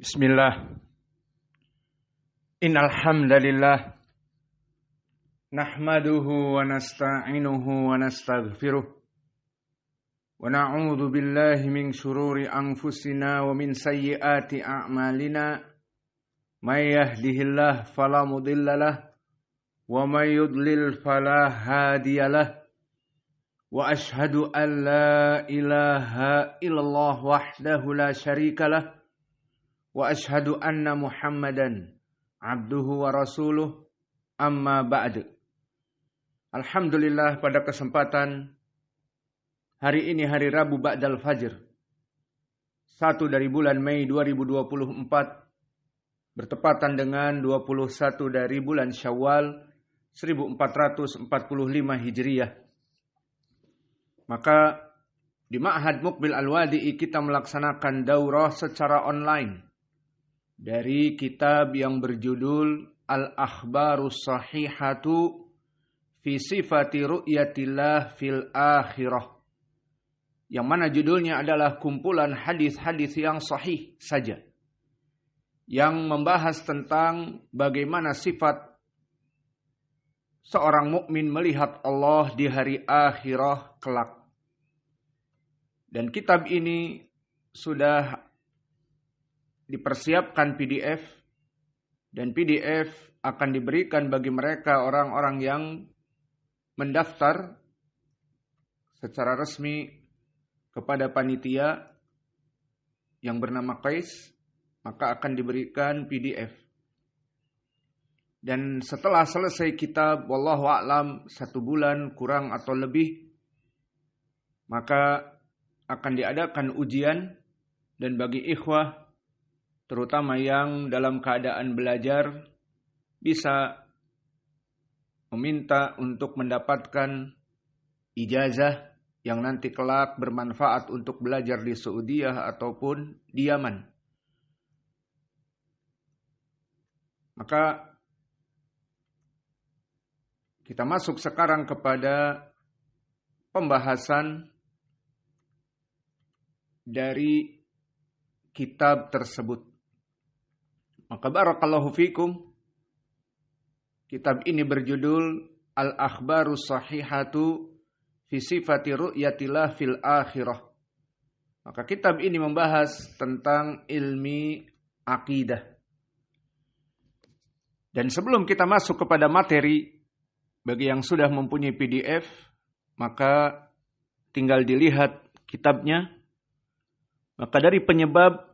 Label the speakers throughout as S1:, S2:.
S1: Bismillah. Innal hamdalillah nahmaduhu wa nasta'inuhu wa nastaghfiruh wa na'udzu billahi min shururi anfusina wa min sayyiati a'malina may yahdihillahu fala mudhillalah wa may yudlil fala hadiyalah wa ashhadu an la ilaha illallah wahdahu la syarikalah wa ashhadu anna Muhammadan abduhu wa rasuluh amma ba'd. Alhamdulillah, pada kesempatan hari ini, hari Rabu ba'dal fajr, 1 dari bulan Mei 2024, bertepatan dengan 21 dari bulan Syawal 1445 Hijriyah. Maka di Ma'had Muqbil Al-Wadi'i kita melaksanakan daurah secara online dari kitab yang berjudul Al-Akhbarus Sahihatu fi Sifati Ru'yatillah fil Akhirah, yang mana judulnya adalah kumpulan hadis-hadis yang sahih saja, yang membahas tentang bagaimana sifat seorang mukmin melihat Allah di hari akhirah kelak. Dan kitab ini sudah dipersiapkan PDF, dan PDF akan diberikan bagi mereka orang-orang yang mendaftar secara resmi kepada panitia yang bernama Qais, maka akan diberikan PDF. Dan setelah selesai kitab, wallahu a'lam, 1 bulan kurang atau lebih, maka akan diadakan ujian. Dan bagi ikhwah, terutama yang dalam keadaan belajar, bisa meminta untuk mendapatkan ijazah yang nanti kelak bermanfaat untuk belajar di Saudiah ataupun di Yaman. Maka kita masuk sekarang kepada pembahasan dari kitab tersebut. Maka barakallahu fikum, kitab ini berjudul Al-Akhbarus Sahihatu fi Sifati Ru'yatillah fil Akhirah. Maka kitab ini membahas tentang ilmi akidah. Dan sebelum kita masuk kepada materi, bagi yang sudah mempunyai PDF, maka tinggal dilihat kitabnya. Maka dari penyebab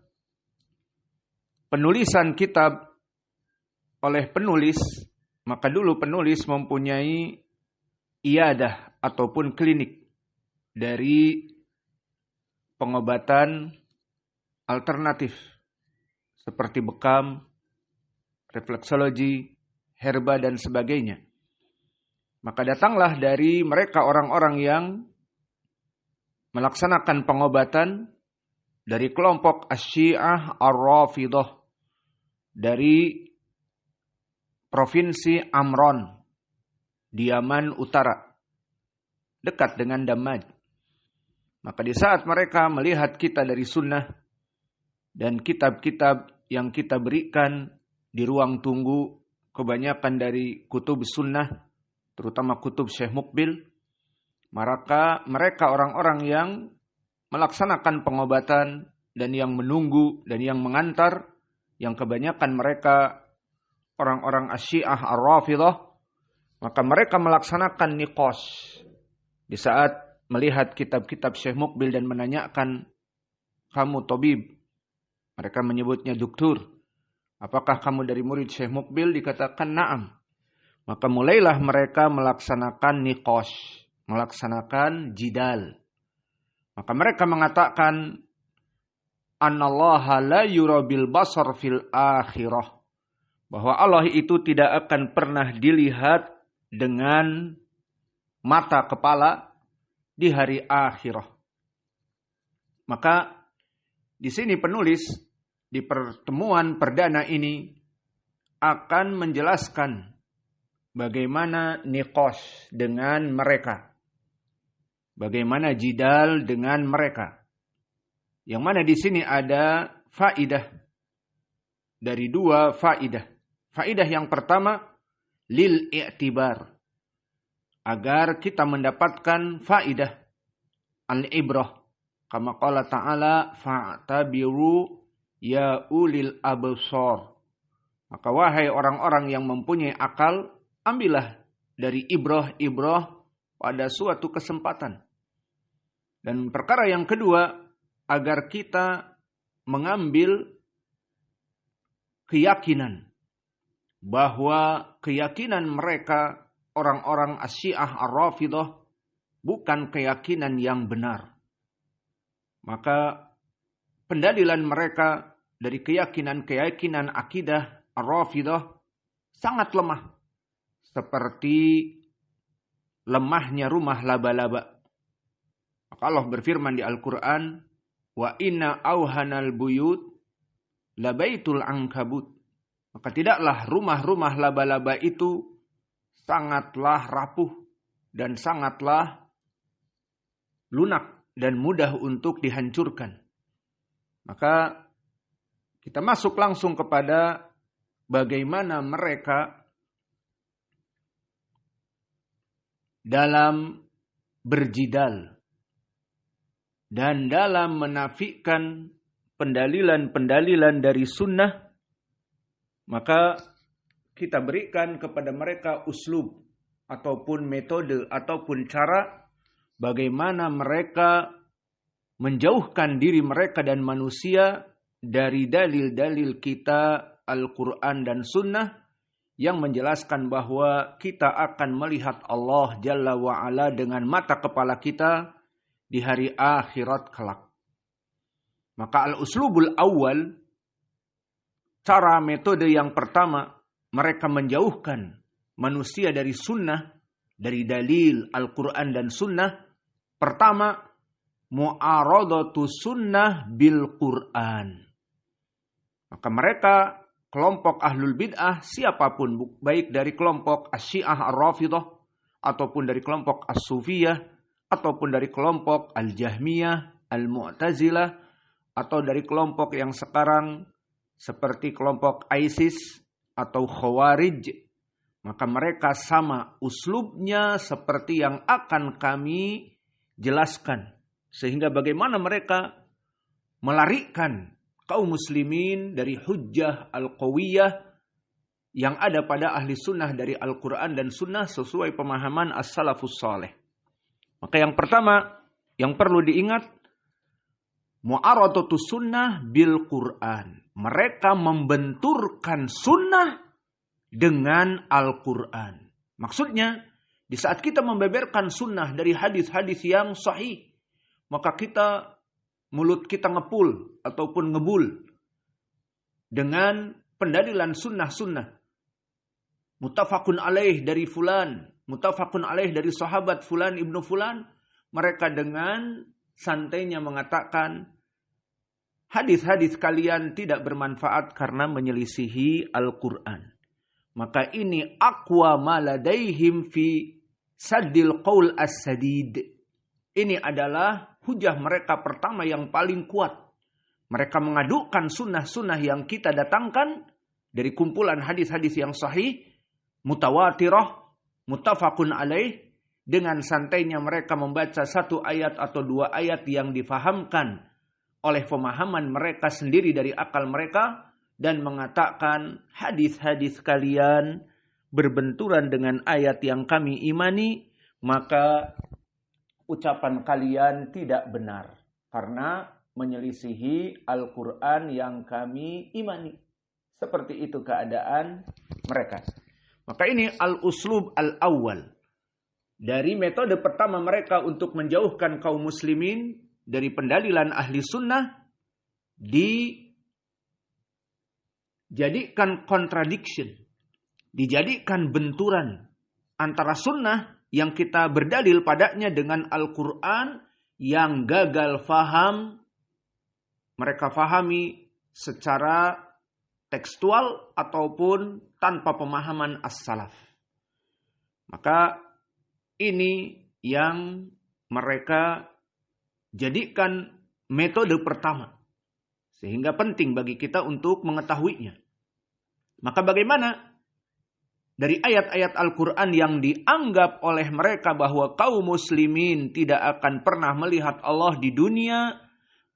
S1: penulisan kitab oleh penulis, maka dulu penulis mempunyai iyadah ataupun klinik dari pengobatan alternatif seperti bekam, refleksologi, herba dan sebagainya. Maka datanglah dari mereka orang-orang yang melaksanakan pengobatan dari kelompok Asy-Syiah Ar-Rafidah dari provinsi Amron di Yaman Utara, dekat dengan Damaj. Maka di saat mereka melihat kita dari sunnah dan kitab-kitab yang kita berikan di ruang tunggu, kebanyakan dari kutub sunnah, terutama kutub Syekh Muqbil, maka mereka orang-orang yang melaksanakan pengobatan dan yang menunggu dan yang mengantar, yang kebanyakan mereka orang-orang Asy-Syiah Ar-Rafidah, maka mereka melaksanakan niqash di saat melihat kitab-kitab Syekh Muqbil dan menanyakan, kamu tabib? Mereka menyebutnya doktor. Apakah kamu dari murid Syekh Muqbil? Dikatakan na'am. Maka mulailah mereka melaksanakan niqash, melaksanakan jidal. Maka mereka mengatakan, Annallaha la yura bil basar fil akhirah. Bahwa Allah itu tidak akan pernah dilihat dengan mata kepala di hari akhirah. Maka di sini penulis di pertemuan perdana ini akan menjelaskan bagaimana niqash dengan mereka. Bagaimana jidal dengan mereka. Yang mana di sini ada faidah dari dua faidah. Faidah yang pertama, lil i'tibar. Agar kita mendapatkan faidah. Al-ibrah. Kama qala ta'ala, fa'tabiru ya ulil absar. Maka wahai orang-orang yang mempunyai akal, ambillah dari ibrah-ibrah pada suatu kesempatan. Dan perkara yang kedua, agar kita mengambil keyakinan bahwa keyakinan mereka orang-orang Asy-Syiah Ar-Rafidhah bukan keyakinan yang benar. Maka pendalilan mereka dari keyakinan-keyakinan akidah Ar-Rafidhah sangat lemah. Seperti lemahnya rumah laba-laba. Maka Allah berfirman di Al-Quran, wa inna auhanal buyut labaitul ankabut. Maka tidaklah rumah-rumah laba-laba itu sangatlah rapuh dan sangatlah lunak dan mudah untuk dihancurkan. Maka kita masuk langsung kepada bagaimana mereka dalam berjidal dan dalam menafikan pendalilan-pendalilan dari sunnah. Maka kita berikan kepada mereka uslub ataupun metode ataupun cara bagaimana mereka menjauhkan diri mereka dan manusia dari dalil-dalil kita Al-Quran dan Sunnah yang menjelaskan bahwa kita akan melihat Allah Jalla wa'ala dengan mata kepala kita di hari akhirat kelak. Maka al-uslubul awal, cara metode yang pertama, mereka menjauhkan manusia dari sunnah, dari dalil Al-Quran dan Sunnah. Pertama, mu'aradatu sunnah bil Quran. Maka mereka, kelompok ahlul bid'ah, siapapun, baik dari kelompok Asy-Syiah Ar-Rafidhah, ataupun dari kelompok As-Sufiyah, ataupun dari kelompok Al-Jahmiyah, Al-Mu'tazilah, atau dari kelompok yang sekarang seperti kelompok ISIS atau Khawarij, maka mereka sama uslubnya seperti yang akan kami jelaskan. Sehingga bagaimana mereka melarikan kaum muslimin dari hujjah al-qawiyah yang ada pada ahli sunnah dari Al-Quran dan Sunnah sesuai pemahaman as-salafus saleh. Maka yang pertama yang perlu diingat, mu'aradatu sunnah bil Quran. Mereka membenturkan sunnah dengan Al-Quran. Maksudnya, di saat kita membeberkan sunnah dari hadis-hadis yang sahih, maka mulut kita ngepul ataupun ngebul dengan pendalilan sunnah-sunnah. Muttafaqun alaih dari fulan, muttafaqun alaih dari sahabat fulan ibnu fulan. Mereka dengan santainya mengatakan, hadis-hadis kalian tidak bermanfaat karena menyelisihi Al-Quran. Maka ini aqwa ma ladaihim fi saddil qaul as-sadid. Ini adalah hujah mereka pertama yang paling kuat. Mereka mengadukan sunnah-sunnah yang kita datangkan dari kumpulan hadis-hadis yang sahih, mutawatirah, muttafaqun alaih. Dengan santainya mereka membaca satu ayat atau dua ayat yang difahamkan oleh pemahaman mereka sendiri dari akal mereka dan mengatakan hadis-hadis kalian berbenturan dengan ayat yang kami imani, maka ucapan kalian tidak benar karena menyelisihi Al-Quran yang kami imani. Seperti itu keadaan mereka. Maka ini al-uslub al-awwal. Dari metode pertama mereka untuk menjauhkan kaum muslimin dari pendalilan ahli sunnah, dijadikan contradiction, dijadikan benturan antara sunnah yang kita berdalil padanya dengan Al-Quran yang gagal faham, mereka fahami secara tekstual ataupun tanpa pemahaman as-salaf. Maka ini yang mereka jadikan metode pertama. Sehingga penting bagi kita untuk mengetahuinya. Maka bagaimana dari ayat-ayat Al-Quran yang dianggap oleh mereka bahwa kaum muslimin tidak akan pernah melihat Allah di dunia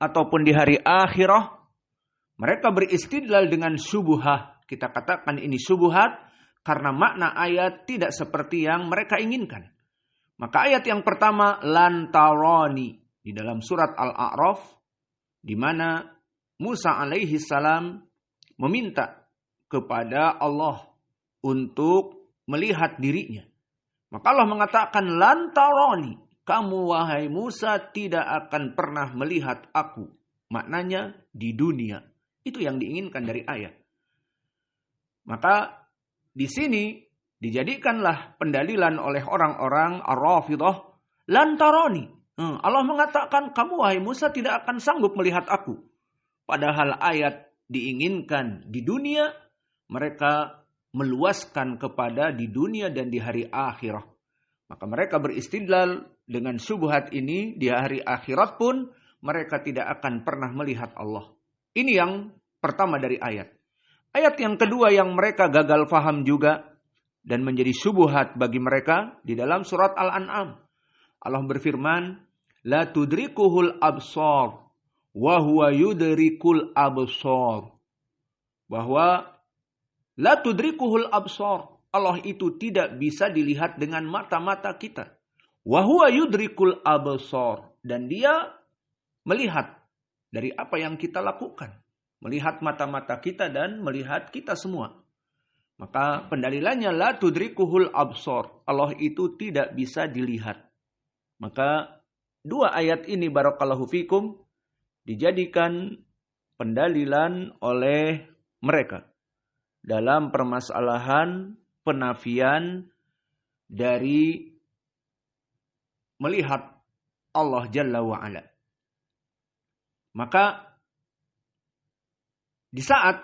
S1: ataupun di hari akhirah, mereka beristidlal dengan syubhat. Kita katakan ini syubhat karena makna ayat tidak seperti yang mereka inginkan. Maka ayat yang pertama, lan tarani, di dalam surat Al-A'raf, di mana Musa alaihi salam meminta kepada Allah untuk melihat dirinya. Maka Allah mengatakan, lan tarani, kamu wahai Musa tidak akan pernah melihat aku. Maknanya di dunia. Itu yang diinginkan dari ayat. Maka di sini dijadikanlah pendalilan oleh orang-orang Ar-Rafidah, lan tarani. Allah mengatakan, kamu wahai Musa tidak akan sanggup melihat aku. Padahal ayat diinginkan di dunia, mereka meluaskan kepada di dunia dan di hari akhirah. Maka mereka beristidlal dengan syubhat ini, di hari akhirat pun mereka tidak akan pernah melihat Allah. Ini yang pertama dari ayat. Ayat yang kedua yang mereka gagal faham juga dan menjadi syubhat bagi mereka di dalam surat Al-An'am. Allah berfirman, la tudrikuhul absar wa huwa yudrikul absar. Bahwa la tudrikuhul absar, Allah itu tidak bisa dilihat dengan mata-mata kita. Wa huwa yudrikul absar, dan dia melihat dari apa yang kita lakukan. Melihat mata-mata kita dan melihat kita semua. Maka pendalilannya la tudrikuhul absar, Allah itu tidak bisa dilihat. Maka dua ayat ini barakallahu fikum dijadikan pendalilan oleh mereka dalam permasalahan penafian dari melihat Allah Jalla wa'ala. Maka di saat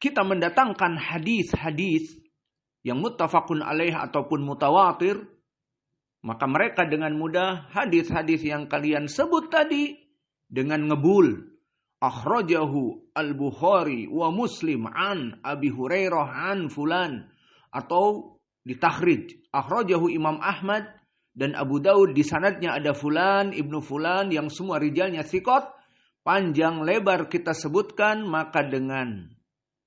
S1: kita mendatangkan hadis-hadis yang muttafaqun alaih ataupun mutawatir, maka mereka dengan mudah hadis-hadis yang kalian sebut tadi dengan ngebul. Akhrajahu al-Bukhari wa Muslim an Abi Hurairah an fulan, atau ditakhrij. Akhrajahu Imam Ahmad dan Abu Daud, di sanadnya ada fulan ibnu fulan yang semua rijalnya thiqat. Panjang lebar kita sebutkan, maka dengan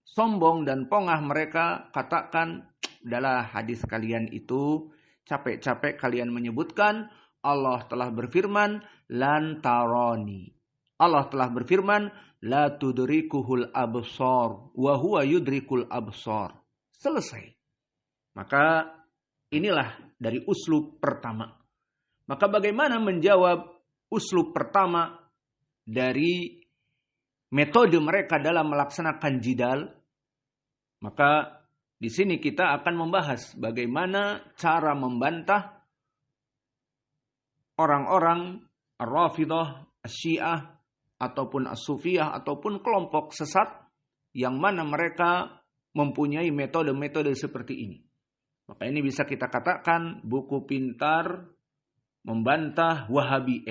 S1: sombong dan pongah mereka katakan, adalah hadis kalian itu capek-capek kalian menyebutkan Allah telah berfirman lan tarani. Allah telah berfirman la tudrikuhul absar wa huwa yudrikul absar. Selesai. Maka inilah dari uslub pertama. Maka bagaimana menjawab uslub pertama dari metode mereka dalam melaksanakan jidal? Maka di sini kita akan membahas bagaimana cara membantah orang-orang Ar-Rafidah, Asy-Syiah, ataupun As-Sufiyah, ataupun kelompok sesat yang mana mereka mempunyai metode-metode seperti ini. Maka ini bisa kita katakan buku pintar membantah Wahabi,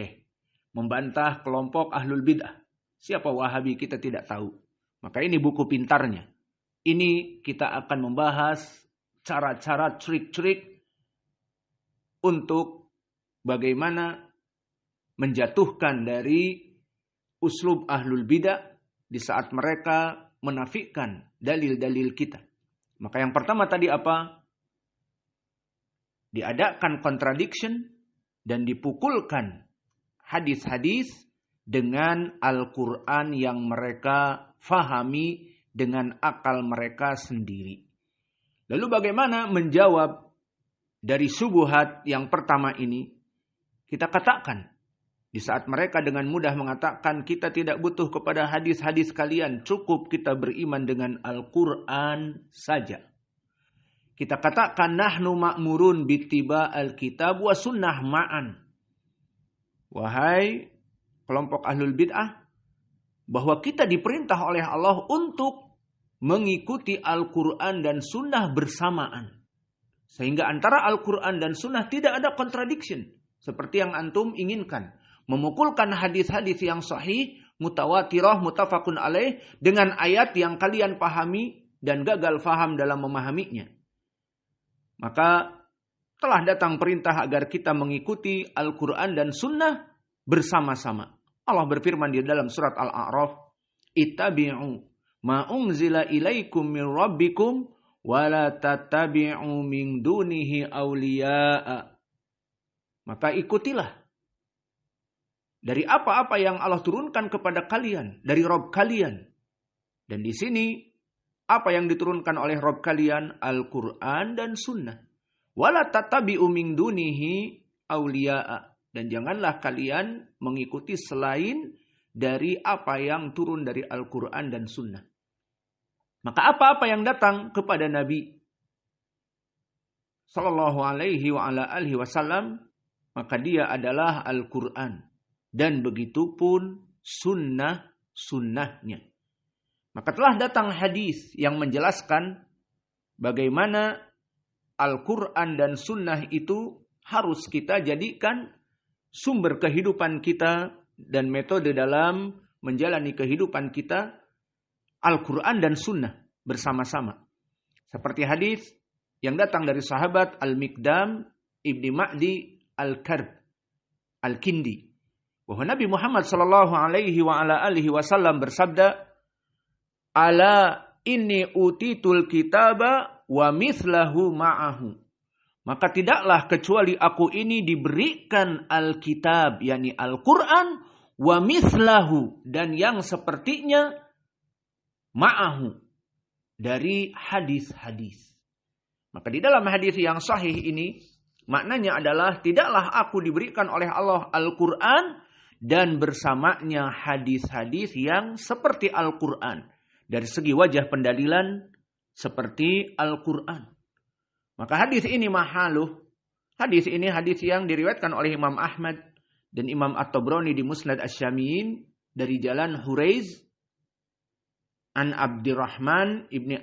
S1: membantah kelompok Ahlul Bid'ah. Siapa Wahabi kita tidak tahu. Maka ini buku pintarnya. Ini kita akan membahas cara-cara trik-trik untuk bagaimana menjatuhkan dari uslub Ahlul Bid'ah di saat mereka menafikan dalil-dalil kita. Maka yang pertama tadi apa? Diadakan contradiction dan dipukulkan hadis-hadis dengan Al-Quran yang mereka fahami dengan akal mereka sendiri. Lalu bagaimana menjawab dari syubhat yang pertama ini? Kita katakan, di saat mereka dengan mudah mengatakan kita tidak butuh kepada hadis-hadis kalian, cukup kita beriman dengan Al-Quran saja. Kita katakan nahnu ma'murun bittiba al-kitab wa sunnah ma'an. Wahai kelompok Ahlul Bid'ah, bahwa kita diperintah oleh Allah untuk mengikuti Al-Quran dan sunnah bersamaan. Sehingga antara Al-Quran dan sunnah tidak ada contradiction. Seperti yang antum inginkan. Memukulkan hadis-hadis yang sahih, mutawatirah, mutafakun alaih, dengan ayat yang kalian pahami dan gagal faham dalam memahaminya. Maka telah datang perintah agar kita mengikuti Al-Quran dan Sunnah bersama-sama. Allah berfirman di dalam surat Al-A'raf, "Ittabi'u ma unzila ilaikum min rabbikum wa la tattabi'u min dunihi awliya'a." Maka ikutilah dari apa-apa yang Allah turunkan kepada kalian, dari Rabb kalian. Dan di sini, apa yang diturunkan oleh Rabb kalian? Al-Quran dan Sunnah. Wala tattabi'u min dunihi awliya'a. Dan janganlah kalian mengikuti selain dari apa yang turun dari Al-Quran dan Sunnah. Maka apa-apa yang datang kepada Nabi Sallallahu alaihi wa ala alihi wasallam, maka dia adalah Al-Quran. Dan begitu pun sunnahnya. Maka telah datang hadis yang menjelaskan bagaimana Al-Quran dan Sunnah itu harus kita jadikan sumber kehidupan kita dan metode dalam menjalani kehidupan kita, Al-Quran dan Sunnah bersama-sama. Seperti hadis yang datang dari sahabat Al-Miqdam Ibni Ma'di Al-Karb Al-Kindi, bahwa Nabi Muhammad sallallahu alaihi wa ala alihi wasallam bersabda, "Ala inni utitul kitaba wa mithlahu ma'ahu." Maka tidaklah kecuali aku ini diberikan Alkitab, yakni Al-Quran, wa mithlahu, dan yang sepertinya, ma'ahu, dari hadis-hadis. Maka di dalam hadis yang sahih ini, maknanya adalah tidaklah aku diberikan oleh Allah Al-Quran dan bersamanya hadis-hadis yang seperti Al-Quran. Dari segi wajah pendalilan seperti Al-Quran. Maka hadis ini mahaluh. Hadis ini hadis yang diriwayatkan oleh Imam Ahmad dan Imam At-Tabrani di Musnad Asy-Syamiyin dari jalan Huraiz an Abdurrahman ibni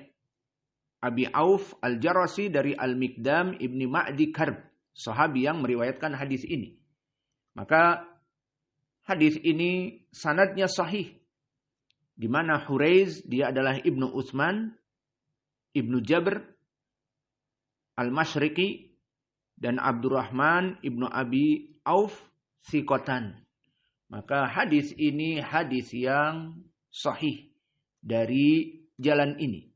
S1: Abi Auf Al-Jarasi dari Al-Miqdam ibni Ma'di Karb, sahabi yang meriwayatkan hadis ini. Maka hadis ini sanadnya sahih, di mana Huraiz dia adalah Ibnu Utsman, Ibnu Jabr Al-Masyriqi, dan Abdurrahman Ibnu Abi Auf Thiqatan. Maka hadis ini hadis yang sahih dari jalan ini.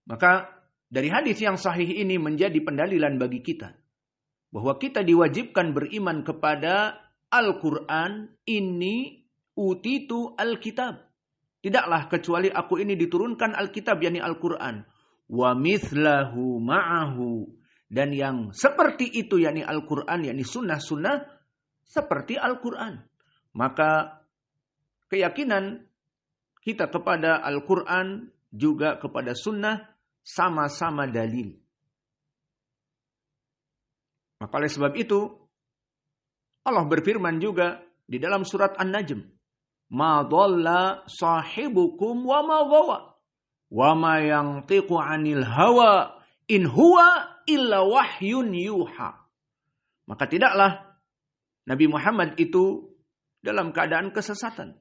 S1: Maka dari hadis yang sahih ini menjadi pendalilan bagi kita bahwa kita diwajibkan beriman kepada Al-Quran, ini utitu Alkitab. Tidaklah kecuali aku ini diturunkan Alkitab, yakni Al-Quran. Wa mithlahu ma'ahu, dan yang seperti itu, yakni Al-Quran, yakni sunnah-sunnah seperti Al-Quran. Maka keyakinan kita kepada Al-Quran juga kepada sunnah sama-sama dalil. Maka oleh sebab itu Allah berfirman juga di dalam surat An-Najm, "Ma dhalla sahibukum wa ma ghawa wa ma yantiqu 'anil hawa in huwa illa wahyun yuha." Maka tidaklah Nabi Muhammad itu dalam keadaan kesesatan.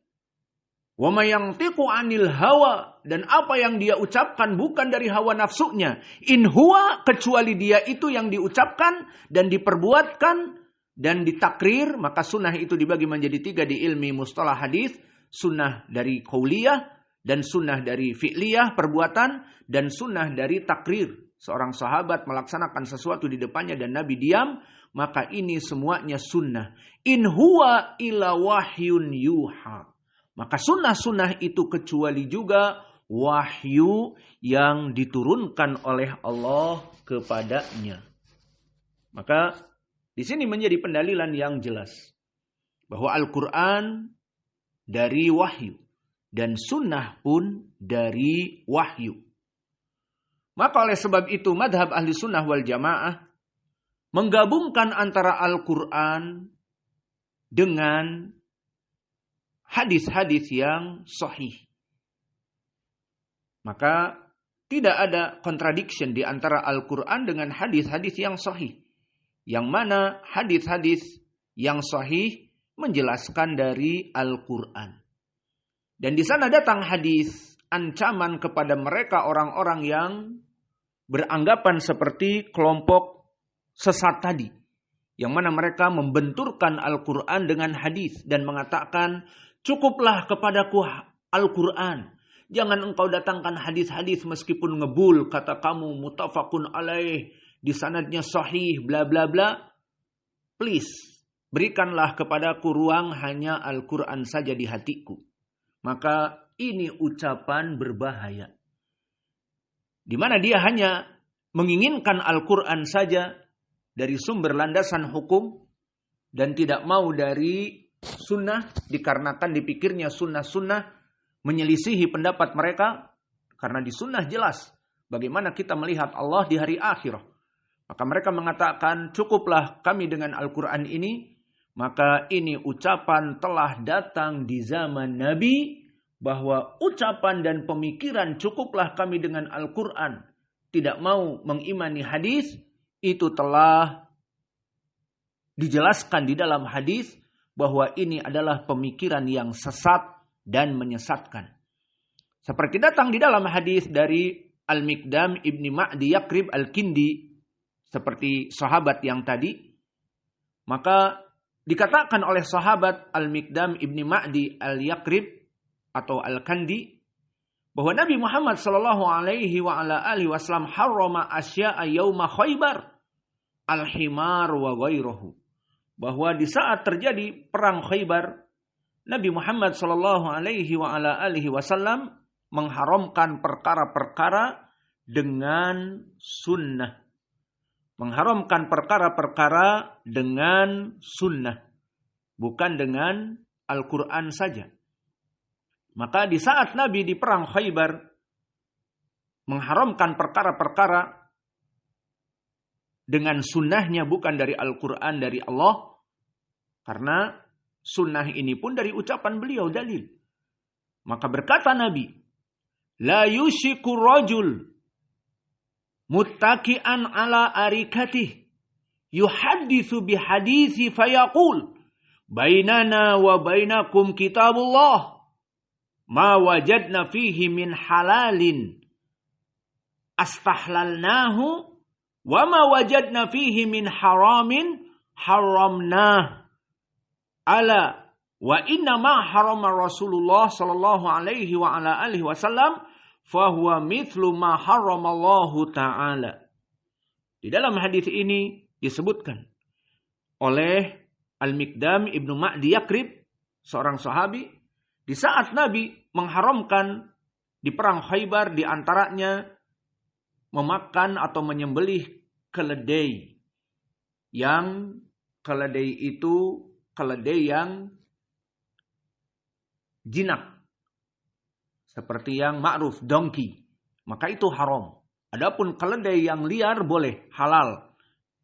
S1: Wa ma yantiqu 'anil hawa, dan apa yang dia ucapkan bukan dari hawa nafsunya. In huwa, kecuali dia itu yang diucapkan dan diperbuatkan dan ditakrir. Maka sunnah itu dibagi menjadi 3 di ilmi mustalah hadis. Sunnah dari qauliyah, dan sunnah dari fi'liyah, perbuatan, dan sunnah dari takrir. Seorang sahabat melaksanakan sesuatu di depannya dan Nabi diam, maka ini semuanya sunnah. In huwa illa wahyun yuha. Maka sunnah-sunnah itu kecuali juga wahyu yang diturunkan oleh Allah kepadanya. Maka di sini menjadi pendalilan yang jelas bahwa Al-Quran dari wahyu dan sunnah pun dari wahyu. Maka oleh sebab itu madhab ahli sunnah wal jamaah menggabungkan antara Al-Quran dengan hadis-hadis yang sahih. Maka tidak ada contradiction di antara Al-Quran dengan hadis-hadis yang sahih. Yang mana hadis-hadis yang sahih menjelaskan dari Al-Quran. Dan di sana datang hadis ancaman kepada mereka orang-orang yang beranggapan seperti kelompok sesat tadi. Yang mana mereka membenturkan Al-Quran dengan hadis dan mengatakan, cukuplah kepadaku Al-Quran. Jangan engkau datangkan hadis-hadis meskipun ngebul, kata kamu muttafaqun alaih, di sanadnya sahih, bla bla bla. Please, berikanlah kepadaku ruang hanya Al-Quran saja di hatiku. Maka ini ucapan berbahaya. Di mana dia hanya menginginkan Al-Quran saja dari sumber landasan hukum dan tidak mau dari sunnah, dikarenakan dipikirnya sunnah-sunnah menyelisihi pendapat mereka, karena di sunnah jelas bagaimana kita melihat Allah di hari akhir. Maka mereka mengatakan, cukuplah kami dengan Al-Quran ini. Maka ini ucapan telah datang di zaman Nabi, bahwa ucapan dan pemikiran cukuplah kami dengan Al-Quran, tidak mau mengimani hadis, itu telah dijelaskan di dalam hadis bahwa ini adalah pemikiran yang sesat dan menyesatkan. Seperti datang di dalam hadis dari Al-Miqdam ibni Ma'di Yakrib Al-Kindi, seperti sahabat yang tadi, maka dikatakan oleh sahabat Al-Miqdam ibni Ma'di Al-Yakrib atau Al-Kandi, bahwa Nabi Muhammad sallallahu alaihi wa ala alihi wasallam harrama asya'a yauma Khaybar al-himar wa ghairuhu. Bahwa di saat terjadi perang Khaybar, Nabi Muhammad sallallahu alaihi wa ala alihi wasallam mengharamkan perkara-perkara dengan sunnah. Mengharamkan perkara-perkara dengan sunnah, bukan dengan Al-Quran saja. Maka di saat Nabi di perang Khaybar mengharamkan perkara-perkara dengan sunnahnya, bukan dari Al-Quran, dari Allah. Karena sunnah ini pun dari ucapan beliau, dalil. Maka berkata Nabi, la yushiku rajul muttaki'an ala arikatih yuhaddithu bihadithi fayaqul bainana wa bainakum kitabullah ma wajadna fihi min halalin astahlalnahu wa ma wajadna fihi min haramin haramnah. Ala wa inna ma harama Rasulullah sallallahu alaihi wa ala alihi wasallam fahuwa mithlu ma haramallahu ta'ala. Di dalam hadis ini disebutkan oleh Al-Miqdam ibnu Ma'di Yakrib, seorang sahabi, di saat Nabi mengharamkan di perang Khaybar, di antaranya memakan atau menyembelih keledai. Yang keledai itu keledai yang jinak, seperti yang ma'ruf, donkey, maka itu haram. Adapun keledai yang liar boleh, halal,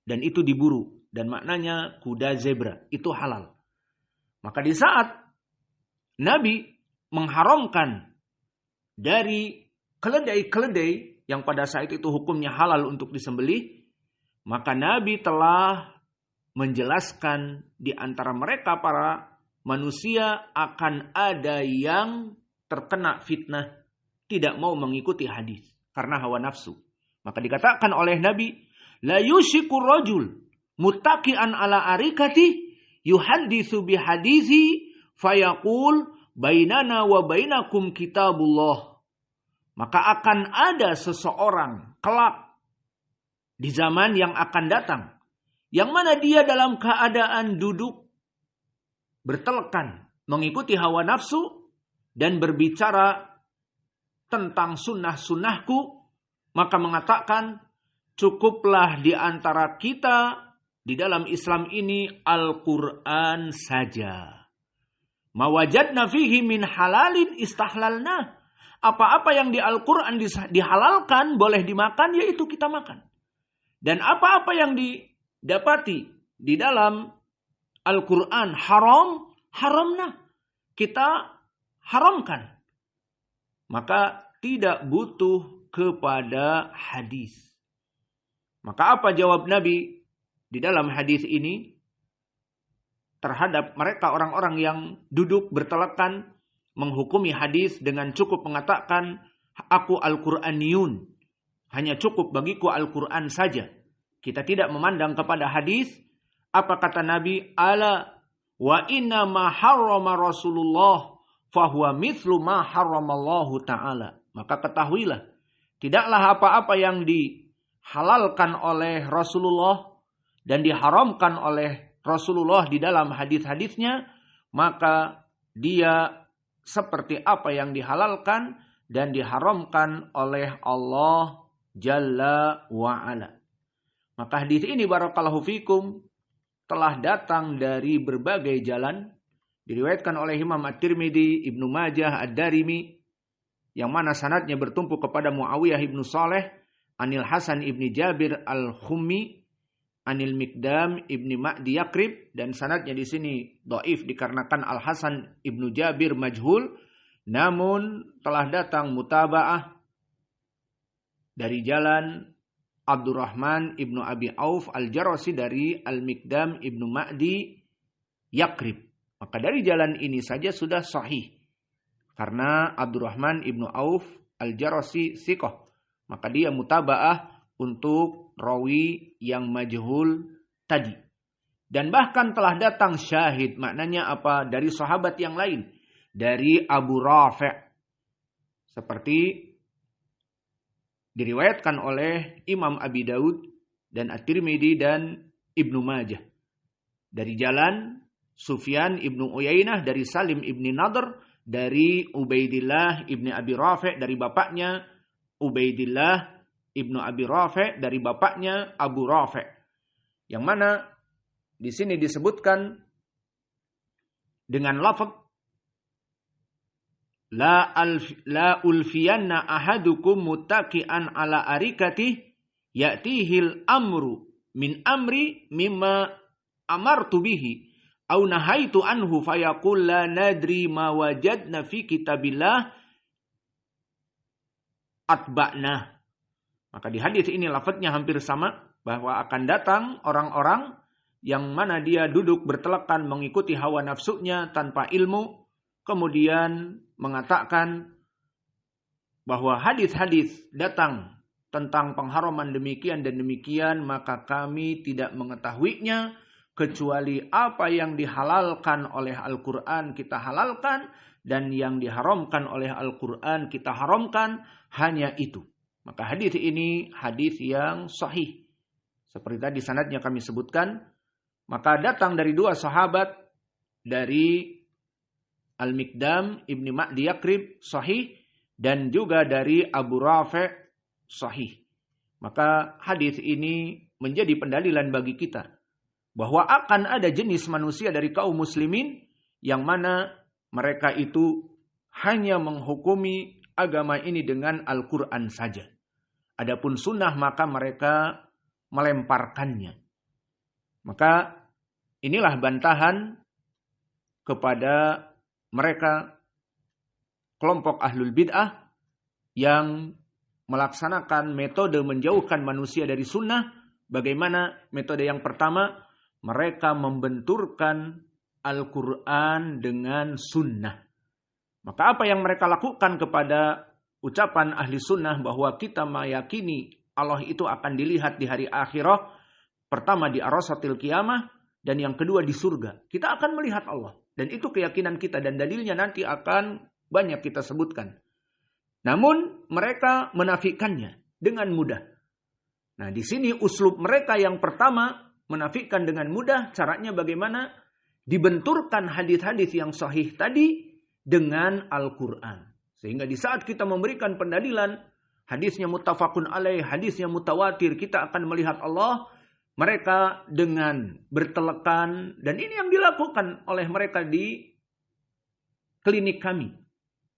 S1: dan itu diburu, dan maknanya kuda zebra, itu halal. Maka di saat Nabi mengharamkan dari keledai-keledai yang pada saat itu hukumnya halal untuk disembelih, maka Nabi telah menjelaskan di antara mereka para manusia akan ada yang terkena fitnah, tidak mau mengikuti hadis karena hawa nafsu. Maka dikatakan oleh Nabi, la yushiku rajul muttaqi'an ala arikati yuhadditsu bihadisi fayaqul bainana wa bainakum kitabullah. Maka akan ada seseorang kelak di zaman yang akan datang, yang mana dia dalam keadaan duduk bertelekan mengikuti hawa nafsu dan berbicara tentang sunnah-sunnahku, maka mengatakan cukuplah di antara kita di dalam Islam ini Al-Quran saja. Mawajadna fihi min halalin istahlalna. Apa-apa yang di Al-Quran dihalalkan boleh dimakan, yaitu kita makan. Dan apa-apa yang didapati di dalam Al-Quran haram, haramna. Kita haramkan. Maka tidak butuh kepada hadis. Maka apa jawab Nabi di dalam hadis ini terhadap mereka orang-orang yang duduk bertelekan menghukumi hadis dengan cukup mengatakan aku Al-Qur'aniyun, hanya cukup bagiku Al-Qur'an saja. Kita tidak memandang kepada hadis. Apa kata Nabi? Ala wa inna ma harrama Rasulullah fahuwa mithlu ma harramallahu ta'ala. Maka ketahuilah, tidaklah apa-apa yang dihalalkan oleh Rasulullah dan diharamkan oleh Rasulullah di dalam hadis-hadisnya, maka dia seperti apa yang dihalalkan dan diharamkan oleh Allah Jalla wa'ala. Maka hadis ini barakallahu fikum telah datang dari berbagai jalan. Diriwayatkan oleh Imam At-Tirmidzi, Ibnu Majah, Ad-Darimi, yang mana sanadnya bertumpu kepada Muawiyah ibnu Saleh, Anil Hasan ibni Jabir Al-Khummi, Anil Mikdam ibni Ma'di Yakrib, dan sanadnya di sini dhaif dikarenakan Al-Hasan ibnu Jabir majhul, namun telah datang mutaba'ah dari jalan Abdurrahman ibnu Abi Auf Al-Jarasi dari Al-Mikdam ibnu Ma'di Yakrib. Maka dari jalan ini saja sudah sahih. Karena Abdurrahman ibnu Auf Al-Jarasi thiqah. Maka dia mutaba'ah untuk rawi yang majhul tadi. Dan bahkan telah datang syahid. Maknanya apa? Dari sahabat yang lain. Dari Abu Rafi'. Seperti diriwayatkan oleh Imam Abi Daud dan At-Tirmidzi dan Ibnu Majah. Dari jalan Sufyan ibnu Uyainah dari Salim ibni Nadr dari Ubaidillah ibni Abi Rafi' dari bapaknya Ubaidillah ibnu Abi Rafi' dari bapaknya Abu Rafi'. Yang mana di sini disebutkan dengan lafaz La ulfiyanna ahadukum muttaqi'an ala arikatih ya'tihil amru min amri mimma amartu bihi au nahaitu anhu fayaqul la nadri ma wajadna fi kitabillah atba'na. Maka di hadis ini lafadznya hampir sama, bahwa akan datang orang-orang yang mana dia duduk bertelekan mengikuti hawa nafsunya tanpa ilmu, kemudian mengatakan bahwa hadis-hadis datang tentang pengharaman demikian dan demikian, maka kami tidak mengetahuinya kecuali apa yang dihalalkan oleh Al-Quran kita halalkan dan yang diharamkan oleh Al-Quran kita haramkan, hanya itu. Maka hadis ini hadis yang sahih. Seperti tadi sanadnya kami sebutkan, maka datang dari dua sahabat, dari Al-Mikdam ibni Ma'di Yakrib sahih, dan juga dari Abu Rafi' sahih. Maka hadis ini menjadi pendalilan bagi kita bahwa akan ada jenis manusia dari kaum muslimin yang mana mereka itu hanya menghukumi agama ini dengan Al-Quran saja. Adapun sunnah maka mereka melemparkannya. Maka inilah bantahan kepada mereka kelompok ahlul bid'ah yang melaksanakan metode menjauhkan manusia dari sunnah. Bagaimana metode yang pertama? Mereka membenturkan Al-Quran dengan sunnah. Maka apa yang mereka lakukan kepada ucapan ahli sunnah bahwa kita meyakini Allah itu akan dilihat di hari akhirah. Pertama di arasatil qiyamah, dan yang kedua di surga. Kita akan melihat Allah. Dan itu keyakinan kita, dan dalilnya nanti akan banyak kita sebutkan. Namun mereka menafikannya dengan mudah. Nah, di sini uslub mereka yang pertama menafikan dengan mudah. Caranya bagaimana? Dibenturkan hadis-hadis yang sahih tadi dengan Al-Quran. Sehingga di saat kita memberikan pendalilan, hadisnya muttafaqun alaih, hadisnya mutawatir, kita akan melihat Allah. Mereka dengan bertelekan, dan ini yang dilakukan oleh mereka di klinik kami.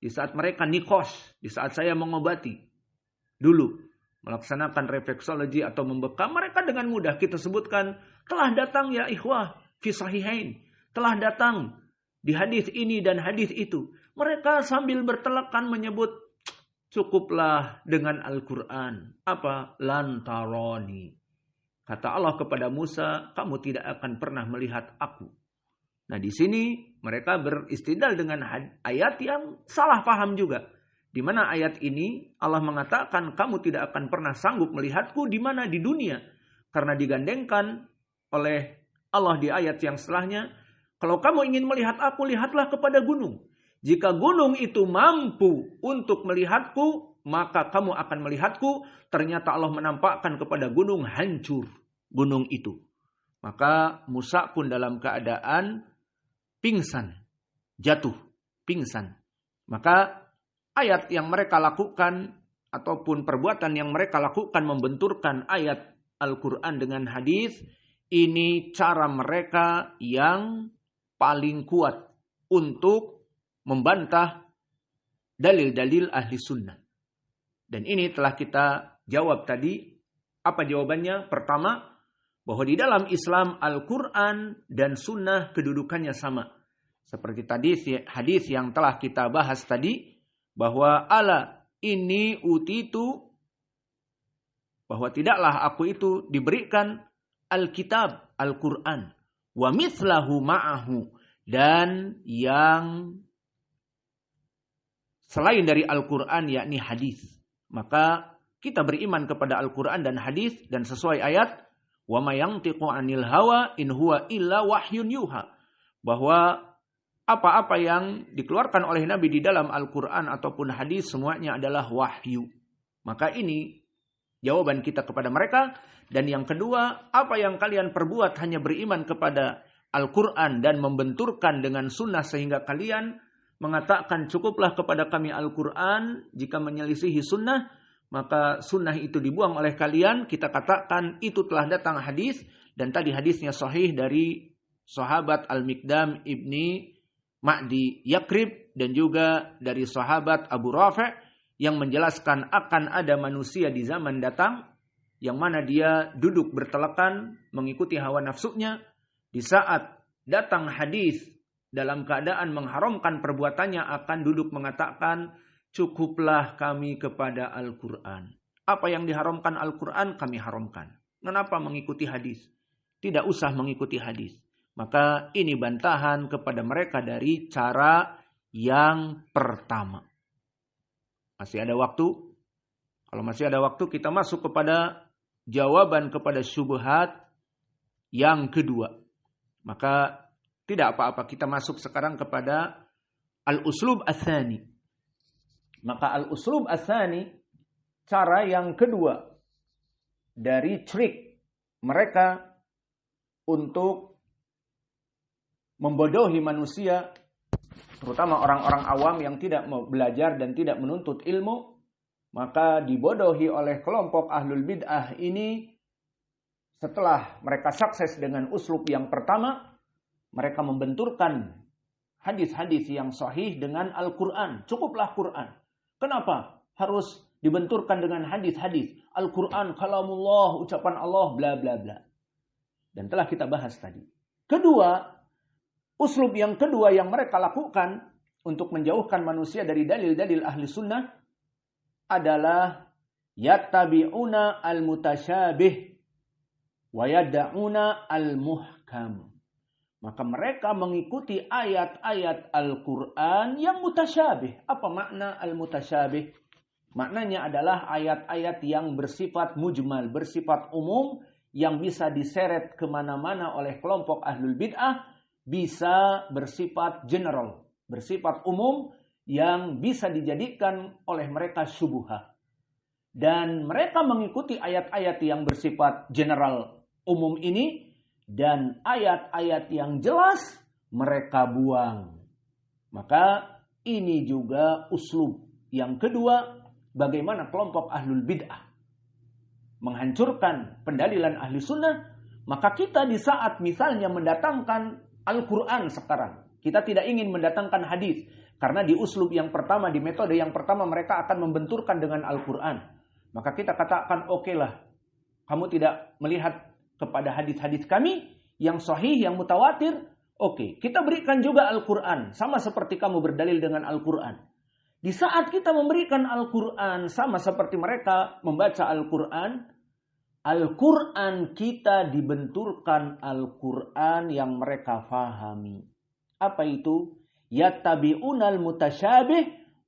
S1: Di saat mereka nikos, di saat saya mengobati dulu, melaksanakan refleksologi atau membekam, mereka dengan mudah kita sebutkan, telah datang ya ikhwah fi sahihain, telah datang di hadis ini dan hadis itu. Mereka sambil bertelekan menyebut, cukuplah dengan Al-Quran. Apa? Lantaroni. Kata Allah kepada Musa, kamu tidak akan pernah melihat aku. Nah, di sini mereka beristidlal dengan ayat yang salah paham juga. Di mana ayat ini Allah mengatakan kamu tidak akan pernah sanggup melihatku di mana di dunia. Karena digandengkan oleh Allah di ayat yang setelahnya. Kalau kamu ingin melihat aku, lihatlah kepada gunung. Jika gunung itu mampu untuk melihatku, maka kamu akan melihatku. Ternyata Allah menampakkan kepada gunung, hancur gunung itu. Maka Musa pun dalam keadaan pingsan, jatuh, pingsan. Maka ayat yang mereka lakukan ataupun perbuatan yang mereka lakukan membenturkan ayat Al-Quran dengan hadis, ini cara mereka yang paling kuat untuk membantah dalil-dalil ahli sunnah. Dan ini telah kita jawab tadi. Apa jawabannya? Pertama, bahwa di dalam Islam Al-Quran dan sunnah kedudukannya sama. Seperti tadi hadis yang telah kita bahas tadi, bahwa ala ini utitu, bahwa tidaklah aku itu diberikan Alkitab, Al-Quran, wa mithlahu ma'ahu, dan yang selain dari Al-Quran yakni hadis. Maka kita beriman kepada Al-Quran dan hadis, dan sesuai ayat, wa ma yantiqu 'anil hawa in huwa illa wahyun yuha, bahwa apa-apa yang dikeluarkan oleh Nabi di dalam Al-Quran ataupun hadis semuanya adalah wahyu. Maka ini jawaban kita kepada mereka. Dan yang kedua, apa yang kalian perbuat hanya beriman kepada Al-Quran dan membenturkan dengan sunnah sehingga kalian mengatakan cukuplah kepada kami Al-Quran, jika menyelisihi sunnah maka sunnah itu dibuang oleh kalian. Kita katakan itu telah datang hadis, dan tadi hadisnya sahih dari sahabat Al-Miqdam ibni Ma'di Yakrib dan juga dari sahabat Abu Rafi' yang menjelaskan akan ada manusia di zaman datang yang mana dia duduk bertelekan mengikuti hawa nafsunya. Di saat datang hadis dalam keadaan mengharamkan perbuatannya akan duduk mengatakan cukuplah kami kepada Al-Quran. Apa yang diharamkan Al-Quran kami haramkan. Kenapa mengikuti hadis? Tidak usah mengikuti hadis. Maka ini bantahan kepada mereka dari cara yang pertama. Masih ada waktu? Kalau masih ada waktu kita masuk kepada jawaban kepada syubhat yang kedua. Maka tidak apa-apa kita masuk sekarang kepada al-uslub ats-tsani. Maka al-uslub ats-tsani, cara yang kedua dari trik mereka untuk membodohi manusia, terutama orang-orang awam yang tidak mau belajar dan tidak menuntut ilmu, maka dibodohi oleh kelompok ahlul bid'ah ini. Setelah mereka sukses dengan uslub yang pertama, mereka membenturkan hadis-hadis yang sahih dengan Al-Quran. Cukuplah Quran. Kenapa harus dibenturkan dengan hadis-hadis? Al-Quran, kalamullah, ucapan Allah, bla bla bla. Dan telah kita bahas tadi. Kedua, uslub yang kedua yang mereka lakukan untuk menjauhkan manusia dari dalil-dalil ahli sunnah adalah yattabi'una al-mutasyabih wa yada'una al-muhkam. Maka mereka mengikuti ayat-ayat Al-Quran yang mutasyabih. Apa makna al-mutasyabih? Maknanya adalah ayat-ayat yang bersifat mujmal, bersifat umum, yang bisa diseret kemana-mana oleh kelompok ahlul bid'ah, bisa bersifat general, bersifat umum, yang bisa dijadikan oleh mereka syubhat. Dan mereka mengikuti ayat-ayat yang bersifat general umum ini, dan ayat-ayat yang jelas mereka buang. Maka ini juga uslub yang kedua, bagaimana kelompok ahlul bid'ah menghancurkan pendalilan ahli sunnah. Maka kita di saat misalnya mendatangkan Al-Quran sekarang, kita tidak ingin mendatangkan hadis, karena di uslub yang pertama, di metode yang pertama mereka akan membenturkan dengan Al-Quran. Maka kita katakan, oke lah, kamu tidak melihat kepada hadis-hadis kami yang sahih, yang mutawatir. Oke, kita berikan juga Al-Quran, sama seperti kamu berdalil dengan Al-Quran. Di saat kita memberikan Al-Quran, sama seperti mereka membaca Al-Quran, Al-Quran kita dibenturkan Al-Quran yang mereka fahami. Apa itu? Yattabi'unal mutasyabih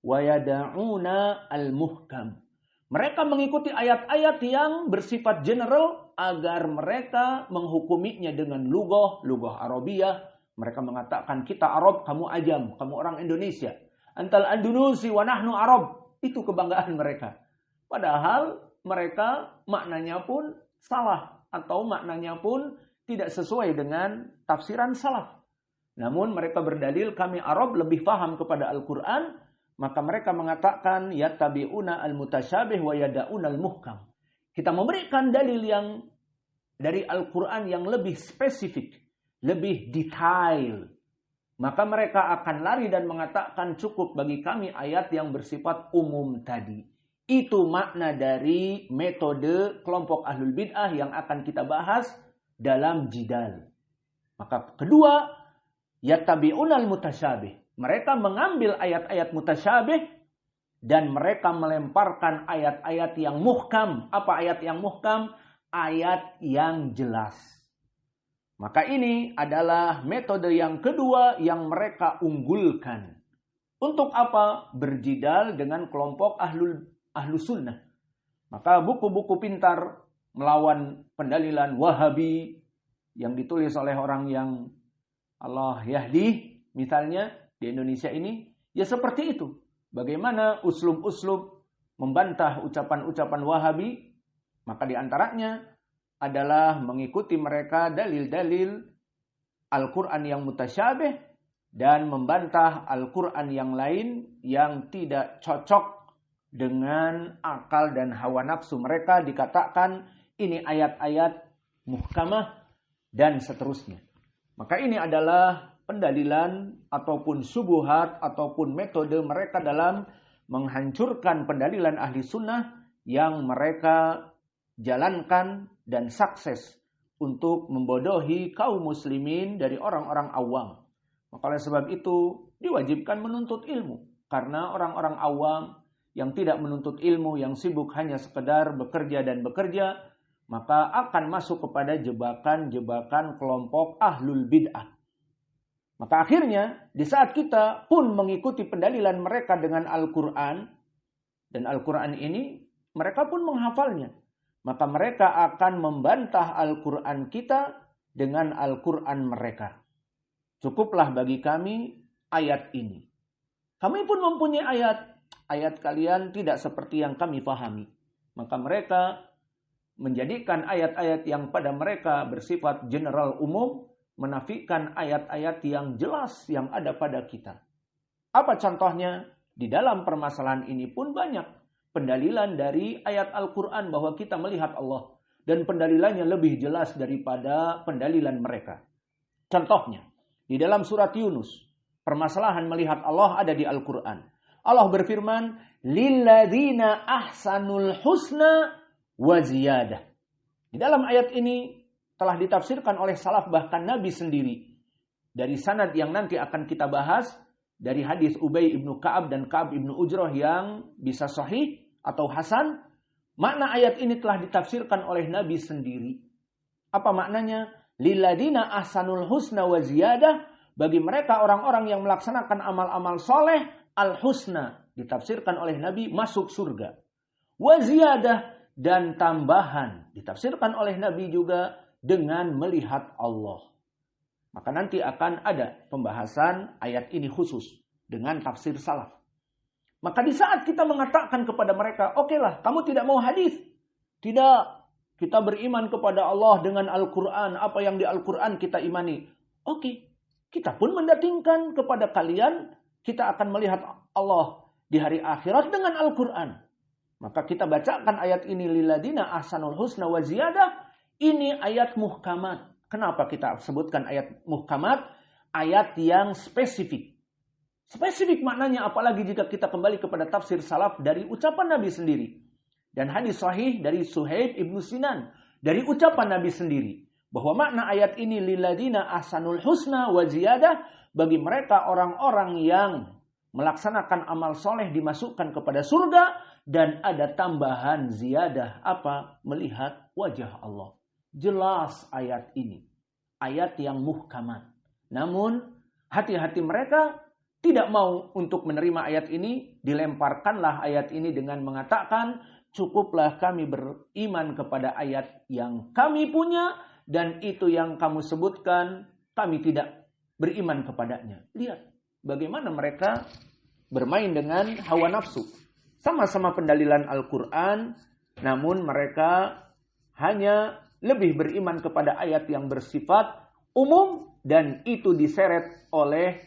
S1: wa yada'una al-muhkam. Mereka mengikuti ayat-ayat yang bersifat general agar mereka menghukuminya dengan lughah Arabiyah. Mereka mengatakan kita Arab, kamu Ajam, kamu orang Indonesia. Antal Andalusi wa nahnu Arab. Itu kebanggaan mereka. Padahal mereka maknanya pun salah atau maknanya pun tidak sesuai dengan tafsiran salaf. Namun mereka berdalil kami Arab lebih paham kepada Al-Quran. Maka mereka mengatakan yattabi'una al-mutasyabih wa yada'una al-muhkam. Kita memberikan dalil yang dari Al-Quran yang lebih spesifik, lebih detail. Maka mereka akan lari dan mengatakan cukup bagi kami ayat yang bersifat umum tadi. Itu makna dari metode kelompok ahlul bid'ah yang akan kita bahas dalam jidal. Maka kedua, yattabi'una al-mutasyabih. Mereka mengambil ayat-ayat mutasyabih dan mereka melemparkan ayat-ayat yang muhkam. Apa ayat yang muhkam? Ayat yang jelas. Maka ini adalah metode yang kedua yang mereka unggulkan. Untuk apa? Berjidal dengan kelompok ahlu sunnah. Maka buku-buku pintar melawan pendalilan Wahabi yang ditulis oleh orang yang Allah yahdi misalnya, di Indonesia ini, ya seperti itu. Bagaimana uslub-uslub membantah ucapan-ucapan Wahabi, maka diantaranya adalah mengikuti mereka dalil-dalil Al-Quran yang mutasyabih dan membantah Al-Quran yang lain yang tidak cocok dengan akal dan hawa nafsu mereka. Dikatakan ini ayat-ayat muhkamah dan seterusnya. Maka ini adalah pendalilan ataupun subuhat ataupun metode mereka dalam menghancurkan pendalilan ahli sunnah yang mereka jalankan dan sukses untuk membodohi kaum muslimin dari orang-orang awam. Maka oleh sebab itu diwajibkan menuntut ilmu. Karena orang-orang awam yang tidak menuntut ilmu, yang sibuk hanya sekedar bekerja dan bekerja, maka akan masuk kepada jebakan-jebakan kelompok ahlul bid'ah. Maka akhirnya di saat kita pun mengikuti pendalilan mereka dengan Al-Quran, dan Al-Quran ini mereka pun menghafalnya, maka mereka akan membantah Al-Quran kita dengan Al-Quran mereka. Cukuplah bagi kami ayat ini. Kami pun mempunyai ayat kalian tidak seperti yang kami pahami. Maka mereka menjadikan ayat-ayat yang pada mereka bersifat general umum, menafikan ayat-ayat yang jelas yang ada pada kita. Apa contohnya? Di dalam permasalahan ini pun banyak pendalilan dari ayat Al-Quran bahwa kita melihat Allah. Dan pendalilannya lebih jelas daripada pendalilan mereka. Contohnya, di dalam surat Yunus, permasalahan melihat Allah ada di Al-Quran. Allah berfirman, lilladzina ahsanul husna wa ziyadah. Di dalam ayat ini telah ditafsirkan oleh salaf bahkan Nabi sendiri. Dari sanad yang nanti akan kita bahas. Dari hadis Ubay ibnu Ka'ab dan Ka'ab ibnu Ujrah yang bisa sahih atau hasan. Makna ayat ini telah ditafsirkan oleh Nabi sendiri. Apa maknanya? Lilladina ahsanul husna wa ziyadah. Bagi mereka orang-orang yang melaksanakan amal-amal soleh. Al-husna. Ditafsirkan oleh Nabi masuk surga. Wa ziyadah. Dan tambahan. Ditafsirkan oleh Nabi juga dengan melihat Allah. Maka nanti akan ada pembahasan ayat ini khusus dengan tafsir salaf. Maka di saat kita mengatakan kepada mereka, okelah, kamu tidak mau hadis. Tidak, kita beriman kepada Allah dengan Al-Quran. Apa yang di Al-Quran kita imani. Oke, kita pun mendatingkan kepada kalian, kita akan melihat Allah di hari akhirat dengan Al-Quran. Maka kita bacakan ayat ini, lilladina ahsanul husna wa ziyadah. Ini ayat muhkamat. Kenapa kita sebutkan ayat muhkamat? Ayat yang spesifik. Spesifik maknanya apalagi jika kita kembali kepada tafsir salaf dari ucapan Nabi sendiri. Dan hadis sahih dari Suhaib ibnu Sinan. Dari ucapan Nabi sendiri. Bahwa makna ayat ini lilladina ahsanul husna wa ziyadah. Bagi mereka orang-orang yang melaksanakan amal soleh dimasukkan kepada surga. Dan ada tambahan ziyadah. Apa? Melihat wajah Allah. Jelas ayat ini. Ayat yang muhkamat. Namun hati-hati mereka tidak mau untuk menerima ayat ini, dilemparkanlah ayat ini dengan mengatakan, cukuplah kami beriman kepada ayat yang kami punya, dan itu yang kamu sebutkan, kami tidak beriman kepadanya. Lihat bagaimana mereka bermain dengan hawa nafsu. Sama-sama pendalilan Al-Quran, namun mereka hanya lebih beriman kepada ayat yang bersifat umum, dan itu diseret oleh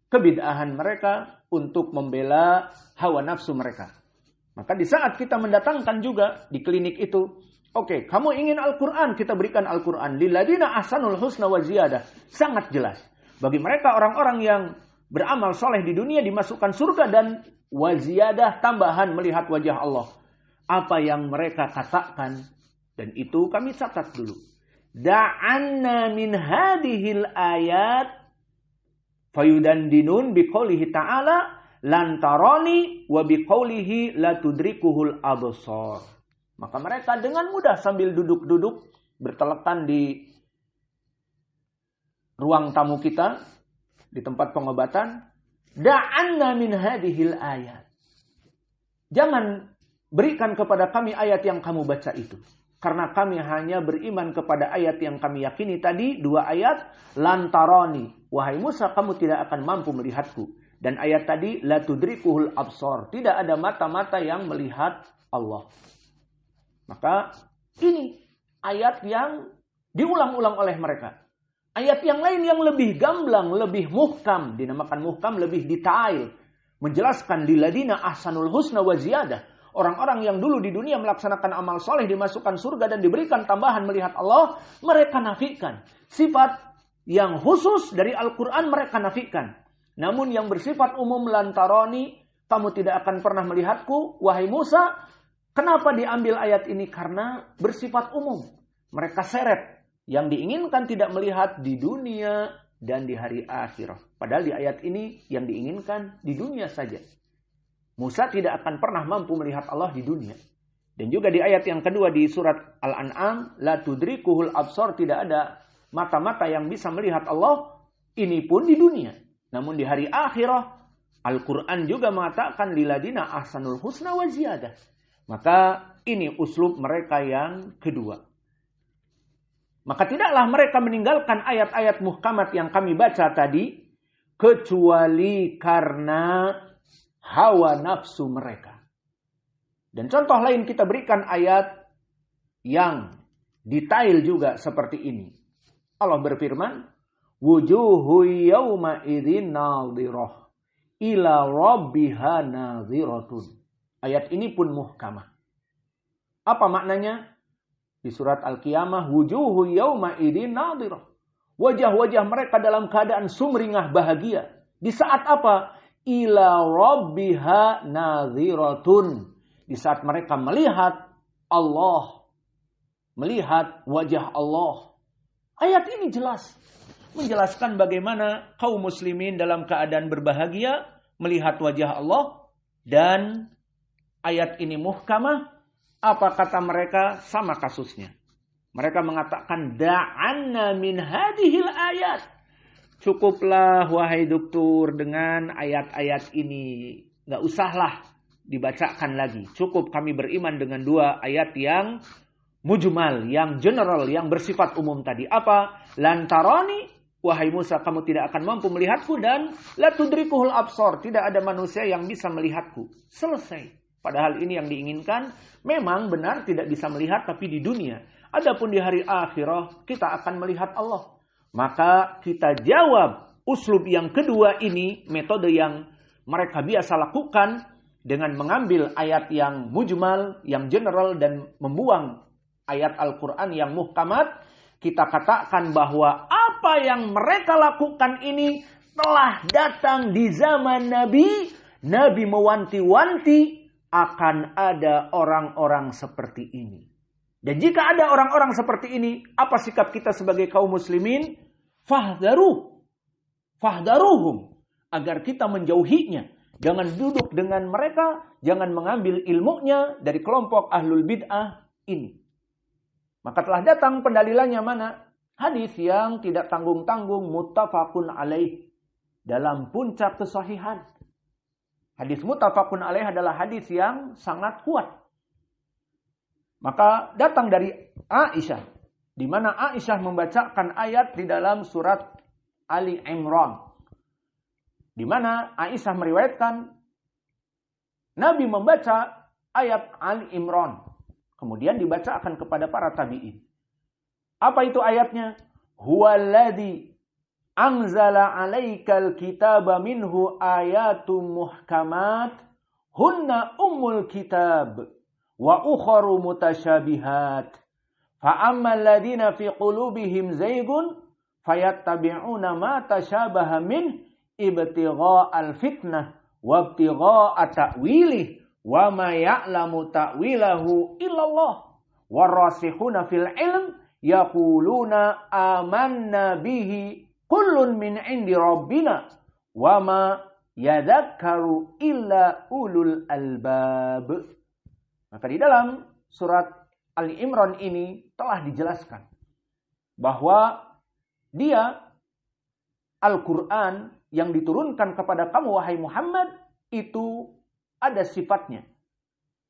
S1: kebid'ahan mereka untuk membela hawa nafsu mereka. Maka di saat kita mendatangkan juga di klinik itu, oke, kamu ingin Al-Quran, kita berikan Al-Quran. Lilladzina ahsanul husna wa ziyadah. Sangat jelas. Bagi mereka orang-orang yang beramal soleh di dunia dimasukkan surga dan wa ziyadah, tambahan melihat wajah Allah. Apa yang mereka katakan, dan itu kami catat dulu. Da'anna min hadihil ayat fayudandinun biqaulihi ta'ala lantarani wa biqaulihi la tudrikuhul absar. Maka mereka dengan mudah sambil duduk-duduk bertelekan di ruang tamu kita, di tempat pengobatan, da'anna min hadihil ayat. Jangan berikan kepada kami ayat yang kamu baca itu. Karena kami hanya beriman kepada ayat yang kami yakini tadi, 2 ayat, lantarani, wahai Musa kamu tidak akan mampu melihatku. Dan ayat tadi, la tudrikuhul absar, tidak ada mata-mata yang melihat Allah. Maka ini ayat yang diulang-ulang oleh mereka. Ayat yang lain yang lebih gamblang, lebih muhkam, dinamakan muhkam, lebih detail, menjelaskan lilladzina ahsanul husna wa ziyadah. Orang-orang yang dulu di dunia melaksanakan amal soleh dimasukkan surga dan diberikan tambahan melihat Allah, mereka nafikan. Sifat yang khusus dari Al-Quran mereka nafikan. Namun yang bersifat umum, lantaroni, kamu tidak akan pernah melihatku, wahai Musa. Kenapa diambil ayat ini? Karena bersifat umum. Mereka seret. Yang diinginkan tidak melihat di dunia dan di hari akhirat. Padahal di ayat ini yang diinginkan di dunia saja. Musa tidak akan pernah mampu melihat Allah di dunia. Dan juga di ayat yang kedua di surat Al-An'am, la tudrikuhul absar, tidak ada mata-mata yang bisa melihat Allah, ini pun di dunia. Namun di hari akhirah, Al-Quran juga mengatakan lilladzina ahsanul husna wa ziyadah. Maka ini uslub mereka yang kedua. Maka tidaklah mereka meninggalkan ayat-ayat muhkamat yang kami baca tadi, kecuali karena hawa nafsu mereka. Dan contoh lain kita berikan ayat yang detail juga seperti ini. Allah berfirman, wujuhu yawma idzin nadhirah ila rabbiha nadhiratun. Ayat ini pun muhkamah. Apa maknanya? Di surat Al-Qiyamah, wujuhu yawma idzin nadhirah. Wajah-wajah mereka dalam keadaan sumringah bahagia. Di saat apa? Ila rabbiha nadhiratun. Di saat mereka melihat Allah, melihat wajah Allah. Ayat ini jelas menjelaskan bagaimana kaum muslimin dalam keadaan berbahagia melihat wajah Allah. Dan ayat ini muhkamah. Apa kata mereka? Sama kasusnya. Mereka mengatakan da'anna min hadihil ayat. Cukuplah wahai dokter dengan ayat-ayat ini. Gak usahlah dibacakan lagi. Cukup kami beriman dengan 2 ayat yang mujmal, yang general, yang bersifat umum tadi. Apa? Lantarani, wahai Musa kamu tidak akan mampu melihatku, dan la tudrikuhul absar, tidak ada manusia yang bisa melihatku. Selesai. Padahal ini yang diinginkan, memang benar tidak bisa melihat tapi di dunia. Adapun di hari akhirah kita akan melihat Allah. Maka kita jawab uslub yang kedua ini, metode yang mereka biasa lakukan dengan mengambil ayat yang mujmal, yang general, dan membuang ayat Al-Quran yang muhkamat. Kita katakan bahwa apa yang mereka lakukan ini telah datang di zaman Nabi. Nabi mewanti-wanti akan ada orang-orang seperti ini. Dan jika ada orang-orang seperti ini, apa sikap kita sebagai kaum muslimin? Fahdaruhum. Agar kita menjauhinya. Jangan duduk dengan mereka. Jangan mengambil ilmunya dari kelompok ahlul bid'ah ini. Maka telah datang pendalilannya mana? Hadis yang tidak tanggung-tanggung, muttafaqun alaih, dalam puncak kesahihan. Hadis muttafaqun alaih adalah hadis yang sangat kuat. Maka datang dari Aisyah, di mana Aisyah membacakan ayat di dalam surat Ali Imran, di mana Aisyah meriwayatkan Nabi membaca ayat Ali Imran, kemudian dibacakan kepada para tabi'in. Apa itu ayatnya? Huwallazi anzala 'alaikal kitaba minhu ayatum muhkamat hunna ummul kitab wa ukharu mutasyabihat. Fa ammal ladzina fi qulubihim zaygun fayattabi'una ma tasyabaha min ibtigha'al fitnah wa ibtigha'a ta'wilih wa ma ya'lamu ta'wilahu illallah warasikhuna fil ilm yaquluna amanna bihi kullun min 'indi rabbina wa ma yadhakkaru illa ulul albab. Maka di dalam surat Ali Imran ini telah dijelaskan bahwa dia Al-Quran yang diturunkan kepada kamu wahai Muhammad itu ada sifatnya.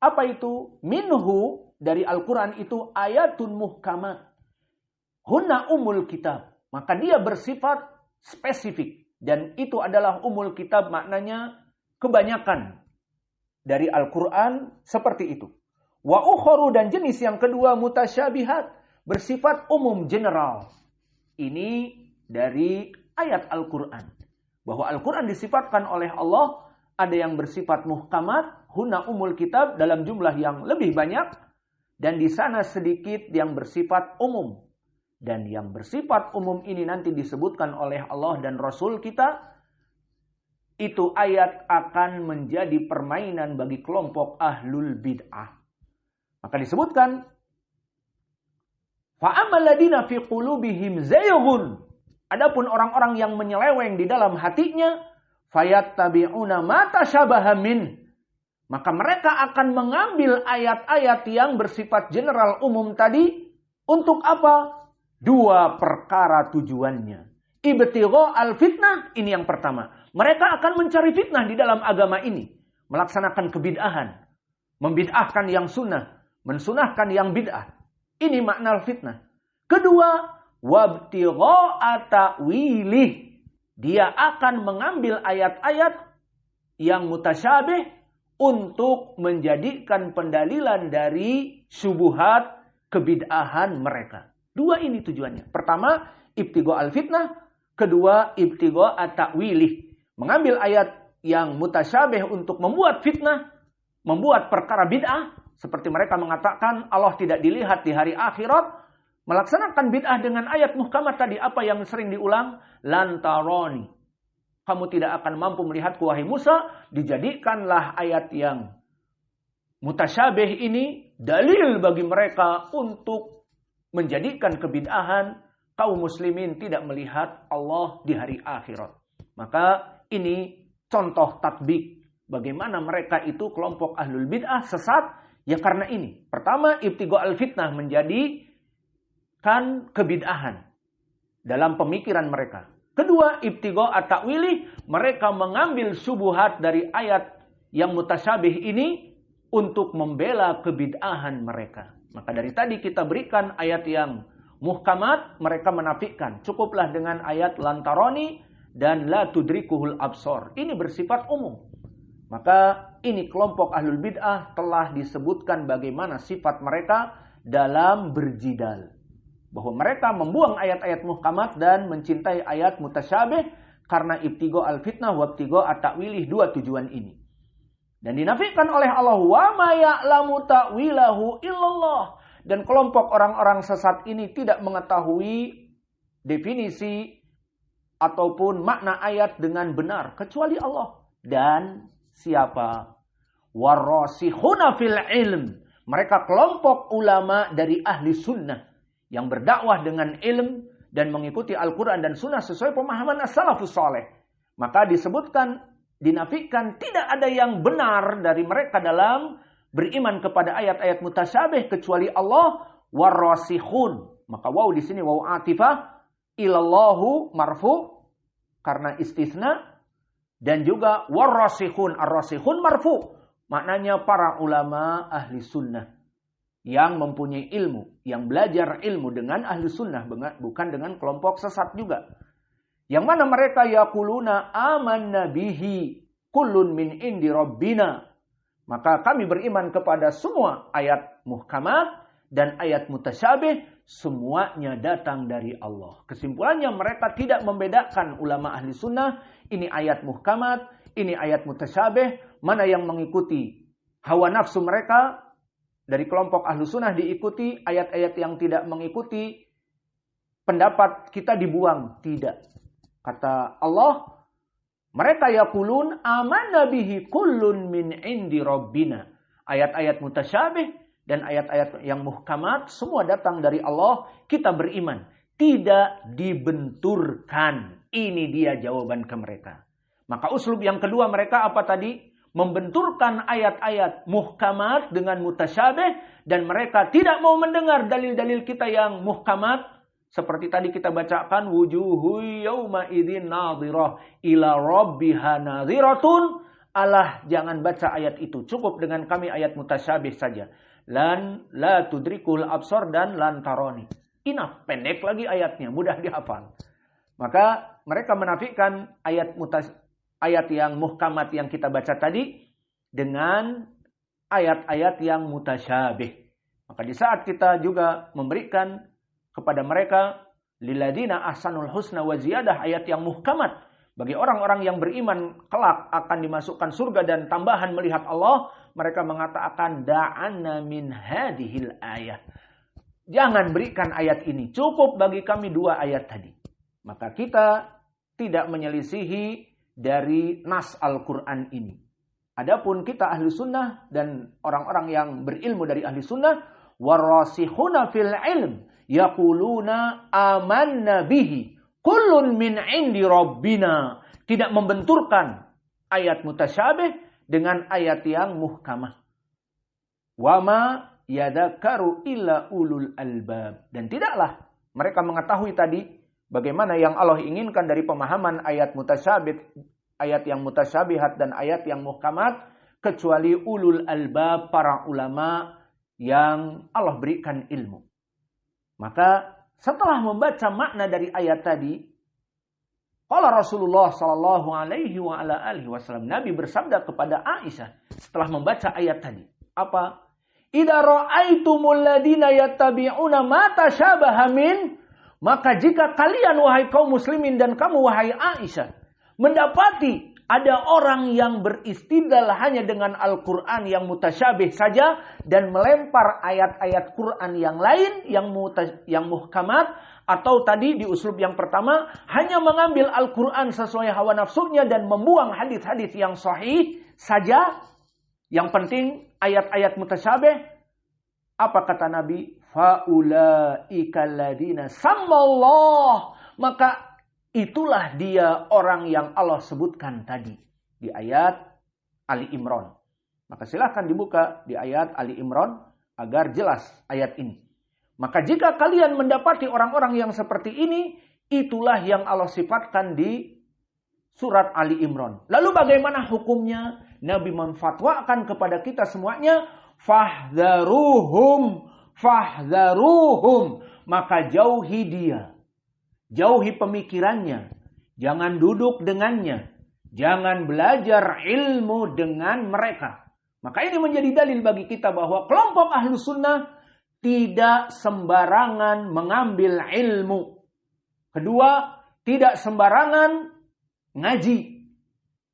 S1: Apa itu? Minhu, dari Al-Quran itu ayatun muhkamat. Hunna umul kitab. Maka dia bersifat spesifik. Dan itu adalah umul kitab, maknanya kebanyakan dari Al-Quran seperti itu. Wa ukharu, dan jenis yang kedua mutasyabihat, bersifat umum general. Ini dari ayat Al-Quran. Bahwa Al-Quran disifatkan oleh Allah, ada yang bersifat muhkamat, hunna umul kitab, dalam jumlah yang lebih banyak, dan di sana sedikit yang bersifat umum. Dan yang bersifat umum ini nanti disebutkan oleh Allah dan Rasul kita, itu ayat akan menjadi permainan bagi kelompok ahlul bid'ah. Maka disebutkan, fa'amal ladina fi qulubihim zayghun. Adapun orang-orang yang menyeleweng di dalam hatinya, fayattabi'una ma tasyabaha min. Maka mereka akan mengambil ayat-ayat yang bersifat general umum tadi untuk apa? Dua perkara tujuannya. Ibtigha'al fitnah, ini yang pertama. Mereka akan mencari fitnah di dalam agama ini. Melaksanakan kebid'ahan. Membid'ahkan yang sunnah. Mensunahkan yang bid'ah. Ini makna fitnah. Kedua, wabtigha'a ta'wilih. Dia akan mengambil ayat-ayat yang mutasyabih untuk menjadikan pendalilan dari syubhat kebid'ahan mereka. Dua ini tujuannya. Pertama, ibtigha'al fitnah. Kedua, ibtigha'a ta'wilih. Mengambil ayat yang mutasyabih untuk membuat fitnah, membuat perkara bid'ah. Seperti mereka mengatakan Allah tidak dilihat di hari akhirat. Melaksanakan bid'ah dengan ayat muhkamat tadi. Apa yang sering diulang? Lantaroni. Kamu tidak akan mampu melihatku wahai Musa. Dijadikanlah ayat yang mutasyabih ini dalil bagi mereka untuk menjadikan kebid'ahan kaum muslimin tidak melihat Allah di hari akhirat. Maka ini contoh tatbik bagaimana mereka itu kelompok ahlul bid'ah sesat. Ya karena ini. Pertama, ibtigha'al fitnah menjadikan kebid'ahan dalam pemikiran mereka. Kedua, ibtigha' ta'wili, mereka mengambil syubhat dari ayat yang mutasyabih ini untuk membela kebid'ahan mereka. Maka dari tadi kita berikan ayat yang muhkamat, mereka menafikan. Cukuplah dengan ayat lantaroni dan la tudrikuhul absor. Ini bersifat umum. Maka ini kelompok ahlul bid'ah telah disebutkan bagaimana sifat mereka dalam berjidal. Bahwa mereka membuang ayat-ayat muhkamat dan mencintai ayat mutasyabih karena ibtigha'al fitnah wa ibtigha'a ta'wilih, dua tujuan ini. Dan dinafikan oleh Allah, wa ma ya'lamu ta'wilahu illallah. Dan kelompok orang-orang sesat ini tidak mengetahui definisi ataupun makna ayat dengan benar kecuali Allah. Dan siapa? Warasikhuna fil ilm. Mereka kelompok ulama dari ahli sunnah yang berdakwah dengan ilm dan mengikuti Al-Quran dan sunnah sesuai pemahaman as-salafus saleh. Maka disebutkan, dinafikan tidak ada yang benar dari mereka dalam beriman kepada ayat-ayat mutasyabih kecuali Allah. Warasikhun. Maka waw di sini waw atifah, ilallahu marfu karena istisna, dan juga warrasikhun, ar-rasikhun marfu. Maknanya para ulama ahli sunnah yang mempunyai ilmu, yang belajar ilmu dengan ahli sunnah, bukan dengan kelompok sesat juga. Yang mana mereka yaquluna amanna bihi kullun min indi rabbina. Maka kami beriman kepada semua ayat muhkamat dan ayat mutasyabih, semuanya datang dari Allah. Kesimpulannya mereka tidak membedakan ulama ahli sunnah, ini ayat muhkamat, ini ayat mutasyabih, mana yang mengikuti hawa nafsu mereka dari kelompok ahli sunnah diikuti, ayat-ayat yang tidak mengikuti pendapat kita dibuang. Tidak. Kata Allah, mereka yaqulun amanna bihi kullun min indi rabbina. Ayat-ayat mutasyabih dan ayat-ayat yang muhkamat semua datang dari Allah, kita beriman. Tidak dibenturkan. Ini dia jawaban ke mereka. Maka uslub yang kedua mereka apa tadi? Membenturkan ayat-ayat muhkamat dengan mutasyabih, dan mereka tidak mau mendengar dalil-dalil kita yang muhkamat. Seperti tadi kita bacakan, wujuhu yawma idzin nadhirah ila rabbiha nadhiratun. Allah, jangan baca ayat itu. Cukup dengan kami ayat mutasyabih saja. Lan la tudrikul absar dan lan taroni. Enough, pendek lagi ayatnya, mudah dihafal. Maka mereka menafikan ayat yang muhkamat yang kita baca tadi dengan ayat-ayat yang mutasyabih. Maka di saat kita juga memberikan kepada mereka lilladina ahsanul husna wa ziyadah, ayat yang muhkamat bagi orang-orang yang beriman kelak akan dimasukkan surga dan tambahan melihat Allah, mereka mengatakan da'anna min hadhil ayat. Jangan berikan ayat ini, cukup bagi kami 2 ayat tadi. Maka kita tidak menyelisihi dari nas Al-Quran ini. Adapun kita ahli sunnah dan orang-orang yang berilmu dari ahli sunnah, warasihuna fil ilm yaquluna amanna bihi kullun min indi rabbina. Tidak membenturkan ayat mutasyabih dengan ayat yang muhkamah. Wama yadakaru illa ulul albab. Dan tidaklah mereka mengetahui tadi bagaimana yang Allah inginkan dari pemahaman ayat mutasyabih, ayat yang mutasyabihat dan ayat yang muhkamat, kecuali ulul albab, para ulama yang Allah berikan ilmu. Maka setelah membaca makna dari ayat tadi, qala Rasulullah sallallahu alaihi wa ala alihi wasallam, Nabi bersabda kepada Aisyah setelah membaca ayat tadi, apa? Idza ra'aitumul ladina yattabi'una ma tasyabaha min, maka jika kalian wahai kaum muslimin dan kamu wahai Aisyah mendapati ada orang yang beristidlal hanya dengan Al-Quran yang mutasyabih saja dan melempar ayat-ayat Quran yang lain yang muhkamat, atau tadi di uslub yang pertama hanya mengambil Al-Quran sesuai hawa nafsunya dan membuang hadis-hadis yang sahih saja, yang penting ayat-ayat mutasyabih, apa kata Nabi? Faulaika alladina sammallah, maka itulah dia orang yang Allah sebutkan tadi di ayat Ali Imran. Maka silahkan dibuka di ayat Ali Imran agar jelas ayat ini. Maka jika kalian mendapati orang-orang yang seperti ini, itulah yang Allah sifatkan di surat Ali Imran. Lalu bagaimana hukumnya? Nabi memfatwakan kepada kita semuanya, fahdharuhum, maka jauhi dia. Jauhi pemikirannya, jangan duduk dengannya, jangan belajar ilmu dengan mereka. Maka ini menjadi dalil bagi kita bahwa kelompok ahlu sunnah tidak sembarangan mengambil ilmu. Kedua, tidak sembarangan ngaji.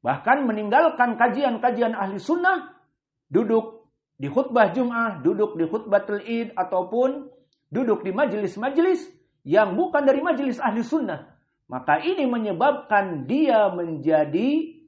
S1: Bahkan meninggalkan kajian-kajian ahli sunnah, duduk di khutbah Jum'ah, duduk di khutbatul Id, ataupun duduk di majelis-majelis yang bukan dari majelis ahli sunnah. Maka ini menyebabkan dia menjadi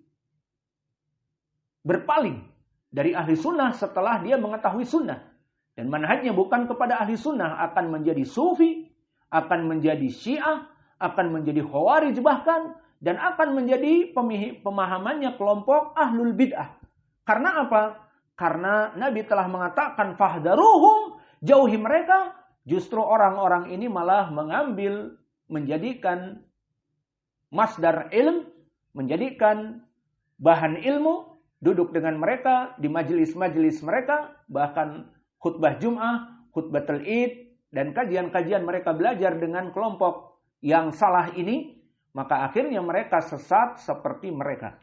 S1: berpaling dari ahli sunnah setelah dia mengetahui sunnah. Dan manhajnya bukan kepada ahli sunnah, akan menjadi sufi, akan menjadi syiah, akan menjadi khawarij bahkan, dan akan menjadi pemahamannya kelompok ahlul bid'ah. Karena apa? Karena Nabi telah mengatakan fahdharuhum, jauhi mereka. Justru orang-orang ini malah menjadikan masdar ilm, menjadikan bahan ilmu, duduk dengan mereka di majelis-majelis mereka, bahkan khutbah Jum'ah, khutbatul Id, dan kajian-kajian mereka belajar dengan kelompok yang salah ini, maka akhirnya mereka sesat seperti mereka.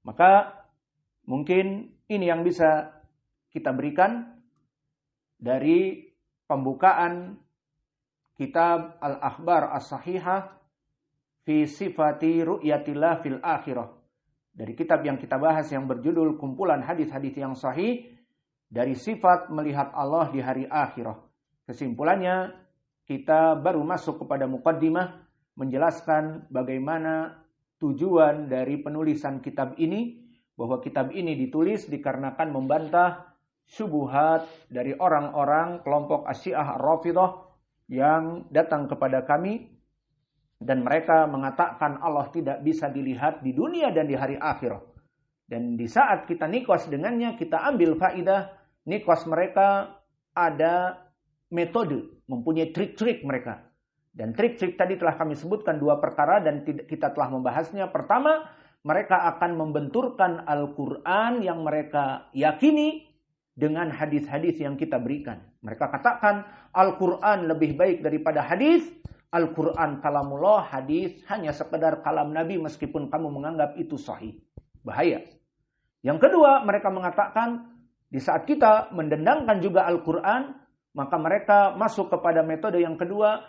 S1: Maka mungkin ini yang bisa kita berikan dari pembukaan kitab Al-Akhbar As-Sahihah fi Sifati Ru'yatillah fil Akhirah. Dari kitab yang kita bahas yang berjudul Kumpulan Hadis-Hadis yang Sahih dari sifat melihat Allah di hari akhirah. Kesimpulannya, kita baru masuk kepada muqaddimah menjelaskan bagaimana tujuan dari penulisan kitab ini, bahwa kitab ini ditulis dikarenakan membantah syubhat dari orang-orang kelompok Asyiah Ar-Rafidhah yang datang kepada kami dan mereka mengatakan Allah tidak bisa dilihat di dunia dan di hari akhirah. Dan di saat kita nikos dengannya, kita ambil faidah, nikos mereka ada metode, mempunyai trik-trik mereka. Dan trik-trik tadi telah kami sebutkan 2 perkara dan kita telah membahasnya. Pertama, mereka akan membenturkan Al-Quran yang mereka yakini dengan hadis-hadis yang kita berikan. Mereka katakan Al-Quran lebih baik daripada hadis. Al-Quran kalamullah, hadis hanya sekedar kalam Nabi meskipun kamu menganggap itu sahih. Bahaya. Yang kedua, mereka mengatakan di saat kita mendendangkan juga Al-Quran, maka mereka masuk kepada metode yang kedua.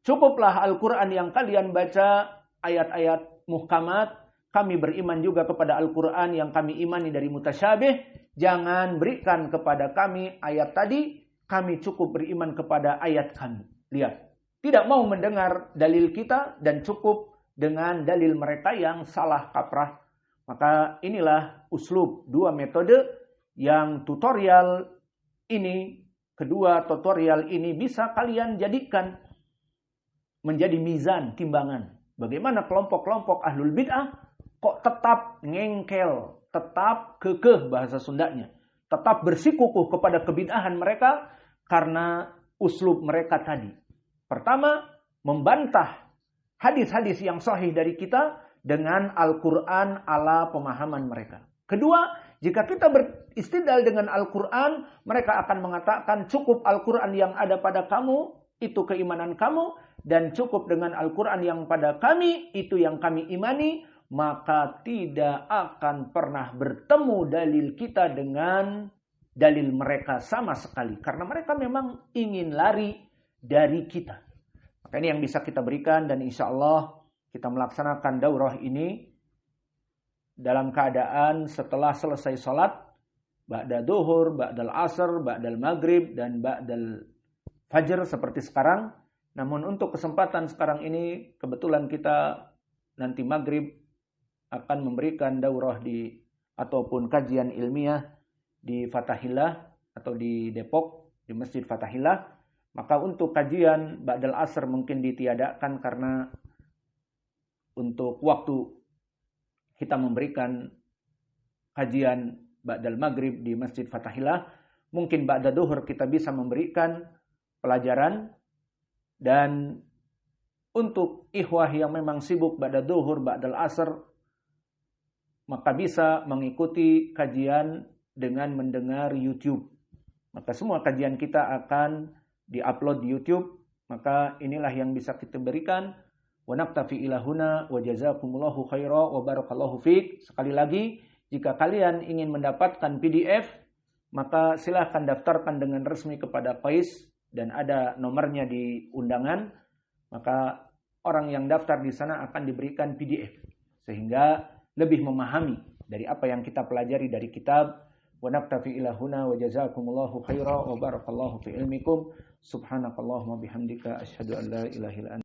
S1: Cukuplah Al-Quran yang kalian baca ayat-ayat muhkamat. Kami beriman juga kepada Al-Quran yang kami imani dari mutasyabih. Jangan berikan kepada kami ayat tadi, kami cukup beriman kepada ayat kami. Lihat, tidak mau mendengar dalil kita dan cukup dengan dalil mereka yang salah kaprah. Maka inilah uslub 2 metode yang tutorial ini, kedua tutorial ini bisa kalian jadikan menjadi mizan, timbangan. Bagaimana kelompok-kelompok ahlul bid'ah kok tetap ngengkel, tetap kekeh bahasa Sundanya, tetap bersikukuh kepada kebid'ahan mereka karena uslub mereka tadi. Pertama, membantah hadis-hadis yang sahih dari kita dengan Al-Quran ala pemahaman mereka. Kedua, jika kita beristidlal dengan Al-Quran, mereka akan mengatakan cukup Al-Quran yang ada pada kamu, itu keimanan kamu, dan cukup dengan Al-Quran yang pada kami, itu yang kami imani, maka tidak akan pernah bertemu dalil kita dengan dalil mereka sama sekali. Karena mereka memang ingin lari dari kita. Maka ini yang bisa kita berikan dan insya Allah kita melaksanakan daurah ini dalam keadaan setelah selesai sholat, ba'da duhur, ba'dal asr, ba'dal maghrib, dan ba'dal fajr seperti sekarang. Namun untuk kesempatan sekarang ini kebetulan kita nanti maghrib akan memberikan daurah ataupun kajian ilmiah di Fathahillah atau di Depok, di Masjid Fathahillah. Maka untuk kajian ba'dal asr mungkin ditiadakan karena untuk waktu kita memberikan kajian ba'dal maghrib di Masjid Fathahillah. Mungkin ba'da duhur kita bisa memberikan pelajaran. Dan untuk ikhwah yang memang sibuk ba'da duhur, ba'dal asr, maka bisa mengikuti kajian dengan mendengar YouTube. Maka semua kajian kita akan diupload di YouTube. Maka inilah yang bisa kita berikan. Wa naktafi ilahuna wa jazakumullahu khaira wa barakallahu fiik. Sekali lagi, jika kalian ingin mendapatkan PDF, maka silahkan daftarkan dengan resmi kepada Qais dan ada nomornya di undangan. Maka orang yang daftar di sana akan diberikan PDF sehingga lebih memahami dari apa yang kita pelajari dari kitab. Wa naktafi ilahuna wa jazakumullahu khaira wa barakallahu fi ilmikum. Subhanakallahumma bihamdika asyhadu an la ilaha illa anta